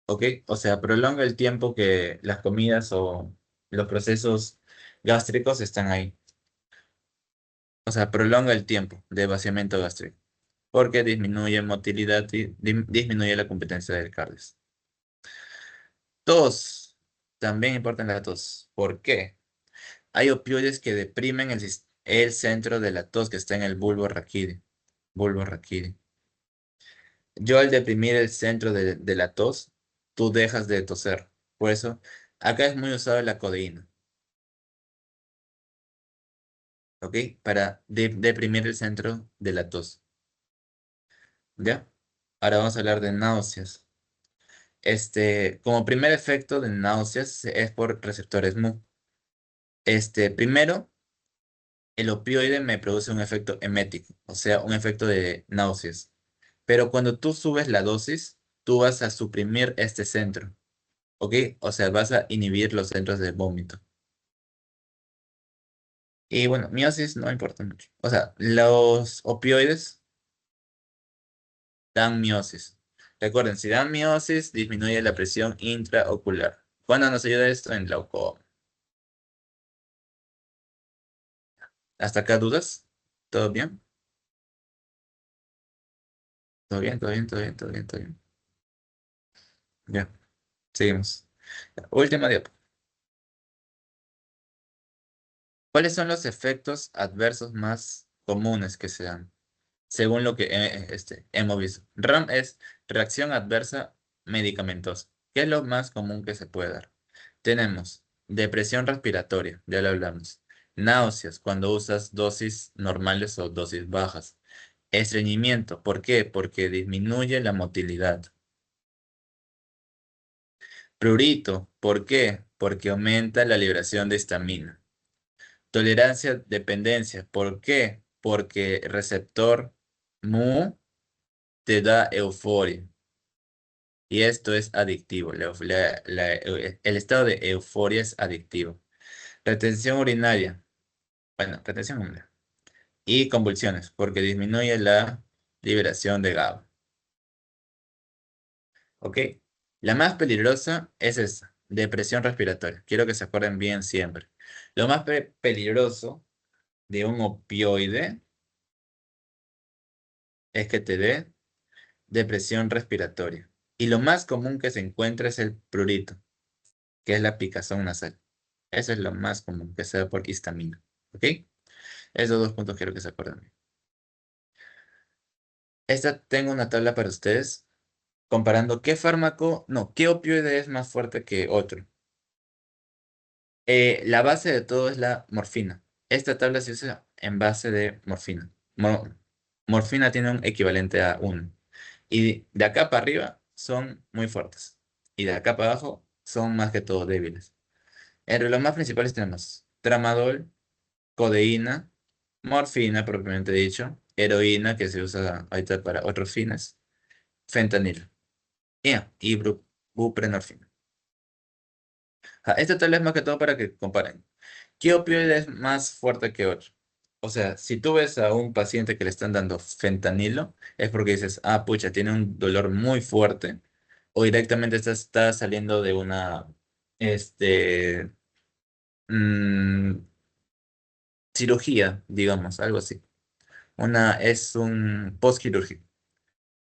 ¿Ok? O sea, prolonga el tiempo que las comidas o los procesos gástricos están ahí. O sea, prolonga el tiempo de vaciamiento gástrico. Porque disminuye motilidad y disminuye la competencia del cardio. Tos. También importa la tos. ¿Por qué? Hay opioides que deprimen el centro de la tos que está en el bulbo raquídeo. Bulbo raquídeo. Yo al deprimir el centro de la tos, tú dejas de toser. Por eso, acá es muy usado la codeína. ¿Ok? Para deprimir el centro de la tos. ¿Ya? Ahora vamos a hablar de náuseas. Como primer efecto de náuseas es por receptores Mu. Primero, el opioide me produce un efecto emético, o sea, un efecto de náuseas. Pero cuando tú subes la dosis, tú vas a suprimir este centro, ¿ok? O sea, vas a inhibir los centros de vómito. Y bueno, miosis no importa mucho. O sea, los opioides dan miosis. Recuerden, si dan miosis, disminuye la presión intraocular. ¿Cuándo nos ayuda esto? En glaucoma. ¿Hasta acá dudas? ¿Todo bien? ¿Todo bien? ¿Todo bien? ¿Todo bien? ¿Todo bien? ¿Todo bien? Ya, seguimos. Última diapositiva. ¿Cuáles son los efectos adversos más comunes que se dan? Según lo que hemos visto. RAM es reacción adversa medicamentosa. ¿Qué es lo más común que se puede dar? Tenemos depresión respiratoria, ya lo hablamos. Náuseas, cuando usas dosis normales o dosis bajas. Estreñimiento, ¿por qué? Porque disminuye la motilidad. Prurito, ¿por qué? Porque aumenta la liberación de histamina. Tolerancia, dependencia, ¿por qué? Porque el receptor Mu te da euforia. Y esto es adictivo. El estado de euforia es adictivo. Retención urinaria. Bueno, retención urinaria. Y convulsiones, porque disminuye la liberación de GABA. ¿Ok? La más peligrosa es esta, depresión respiratoria. Quiero que se acuerden bien siempre. Lo más peligroso de un opioide es que te dé depresión respiratoria. Y lo más común que se encuentra es el prurito, que es la picazón nasal. Eso es lo más común, que se da por histamina. ¿Ok? Esos dos puntos quiero que se acuerden bien. Tengo una tabla para ustedes. comparando qué fármaco, no, qué opioide es más fuerte que otro. La base de todo es la morfina. Esta tabla se usa en base de morfina. Morfina tiene un equivalente a 1. Y de acá para arriba son muy fuertes. Y de acá para abajo son más que todo débiles. Entre los más principales tenemos tramadol, codeína, morfina propiamente dicho, heroína que se usa ahorita para otros fines, fentanilo y buprenorfina. Esta tabla es más que todo para que comparen. ¿Qué opioide es más fuerte que otro? O sea, si tú ves a un paciente que le están dando fentanilo, es porque dices, ah, pucha, tiene un dolor muy fuerte, o directamente está saliendo de una, este, mm, cirugía, digamos, algo así. Es un postquirúrgico.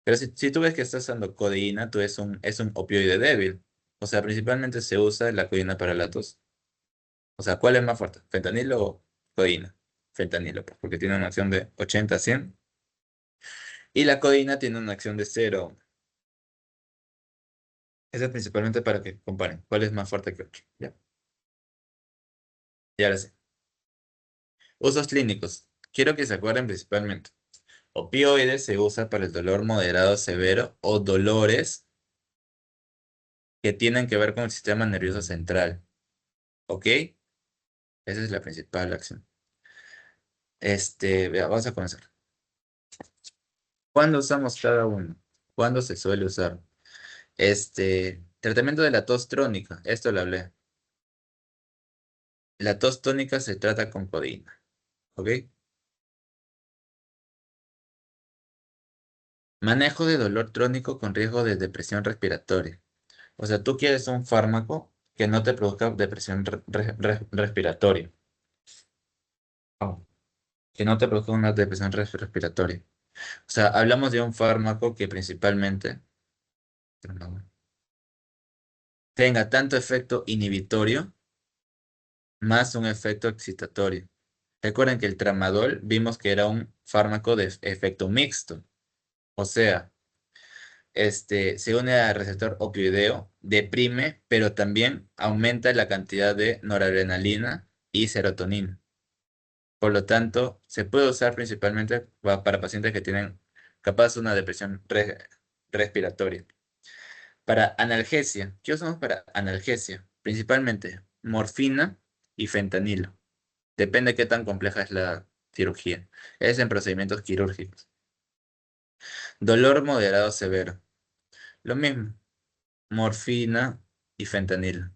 Pero si tú ves que estás usando codeína, es un opioide débil. O sea, principalmente se usa la codeína para la tos. O sea, ¿cuál es más fuerte? ¿Fentanilo o codeína? Fentanilo, pues, porque tiene una acción de 80 a 100. Y la codeína tiene una acción de 0. Eso es principalmente para que comparen cuál es más fuerte que otro. ¿Ya? Y ahora sí. Usos clínicos. Quiero que se acuerden principalmente. Opioides se usa para el dolor moderado severo o dolores que tienen que ver con el sistema nervioso central. ¿Ok? Esa es la principal acción. Vea, vamos a comenzar. ¿Cuándo usamos cada uno? ¿Cuándo se suele usar? Tratamiento de la tos crónica. Esto lo hablé. La tos tónica se trata con codeína. ¿Ok? Manejo de dolor crónico con riesgo de depresión respiratoria. O sea, tú quieres un fármaco que no te produzca depresión respiratoria. Oh, que no te produzca una depresión respiratoria. O sea, hablamos de un fármaco que principalmente tenga tanto efecto inhibitorio más un efecto excitatorio. Recuerden que el tramadol vimos que era un fármaco de efecto mixto. O sea, se une al receptor opioideo, deprime, pero también aumenta la cantidad de noradrenalina y serotonina. Por lo tanto, se puede usar principalmente para pacientes que tienen capaz una depresión respiratoria. Para analgesia, ¿qué usamos para analgesia? Principalmente morfina y fentanilo. Depende de qué tan compleja es la cirugía. Es en procedimientos quirúrgicos. Dolor moderado severo. Lo mismo, morfina y fentanilo.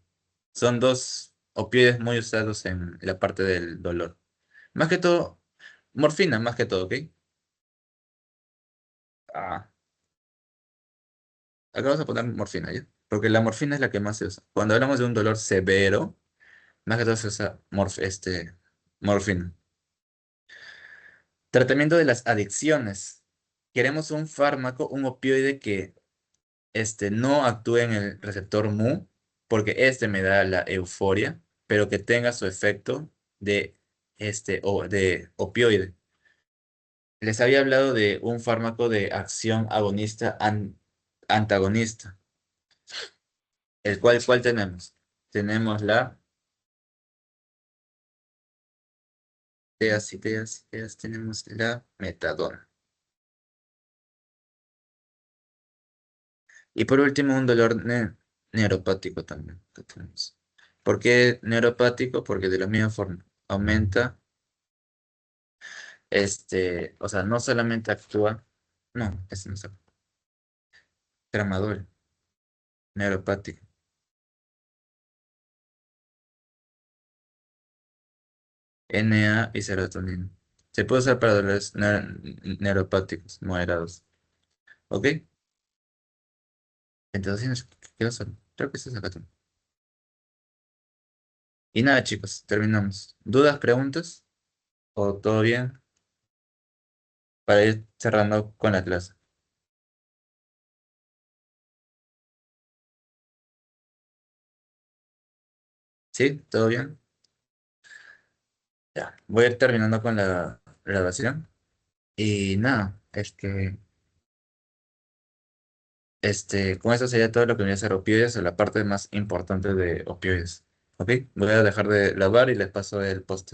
Son dos opioides muy usados en la parte del dolor. Más que todo, morfina más que todo, ¿ok? Ah, acá vamos a poner morfina, ¿ya? Porque la morfina es la que más se usa. Cuando hablamos de un dolor severo, más que todo se usa morfina. Tratamiento de las adicciones. Queremos un fármaco, un opioide que no actúe en el receptor mu, porque me da la euforia, pero que tenga su efecto de opioide. Les había hablado de un fármaco de acción agonista antagonista, ¿cuál tenemos? Tenemos la tenemos la metadona. Y por último, un dolor neuropático también que tenemos. ¿Por qué neuropático? Porque de la misma forma aumenta, o sea, no solamente actúa, no, no es tramadol, neuropático, NA y serotonina. Se puede usar para dolores neuropáticos moderados. ¿Ok? Entonces, ¿qué vas a hacer? Creo que eso es acá también. Y nada, chicos, terminamos. ¿Dudas, preguntas? ¿O todo bien? Para ir cerrando con la clase. ¿Sí? ¿Todo bien? Ya. Voy a ir terminando con la grabación. Y nada, Con eso sería todo lo que viene a ser opioides o la parte más importante de opioides. ¿Ok? Voy a dejar de lavar y les paso el post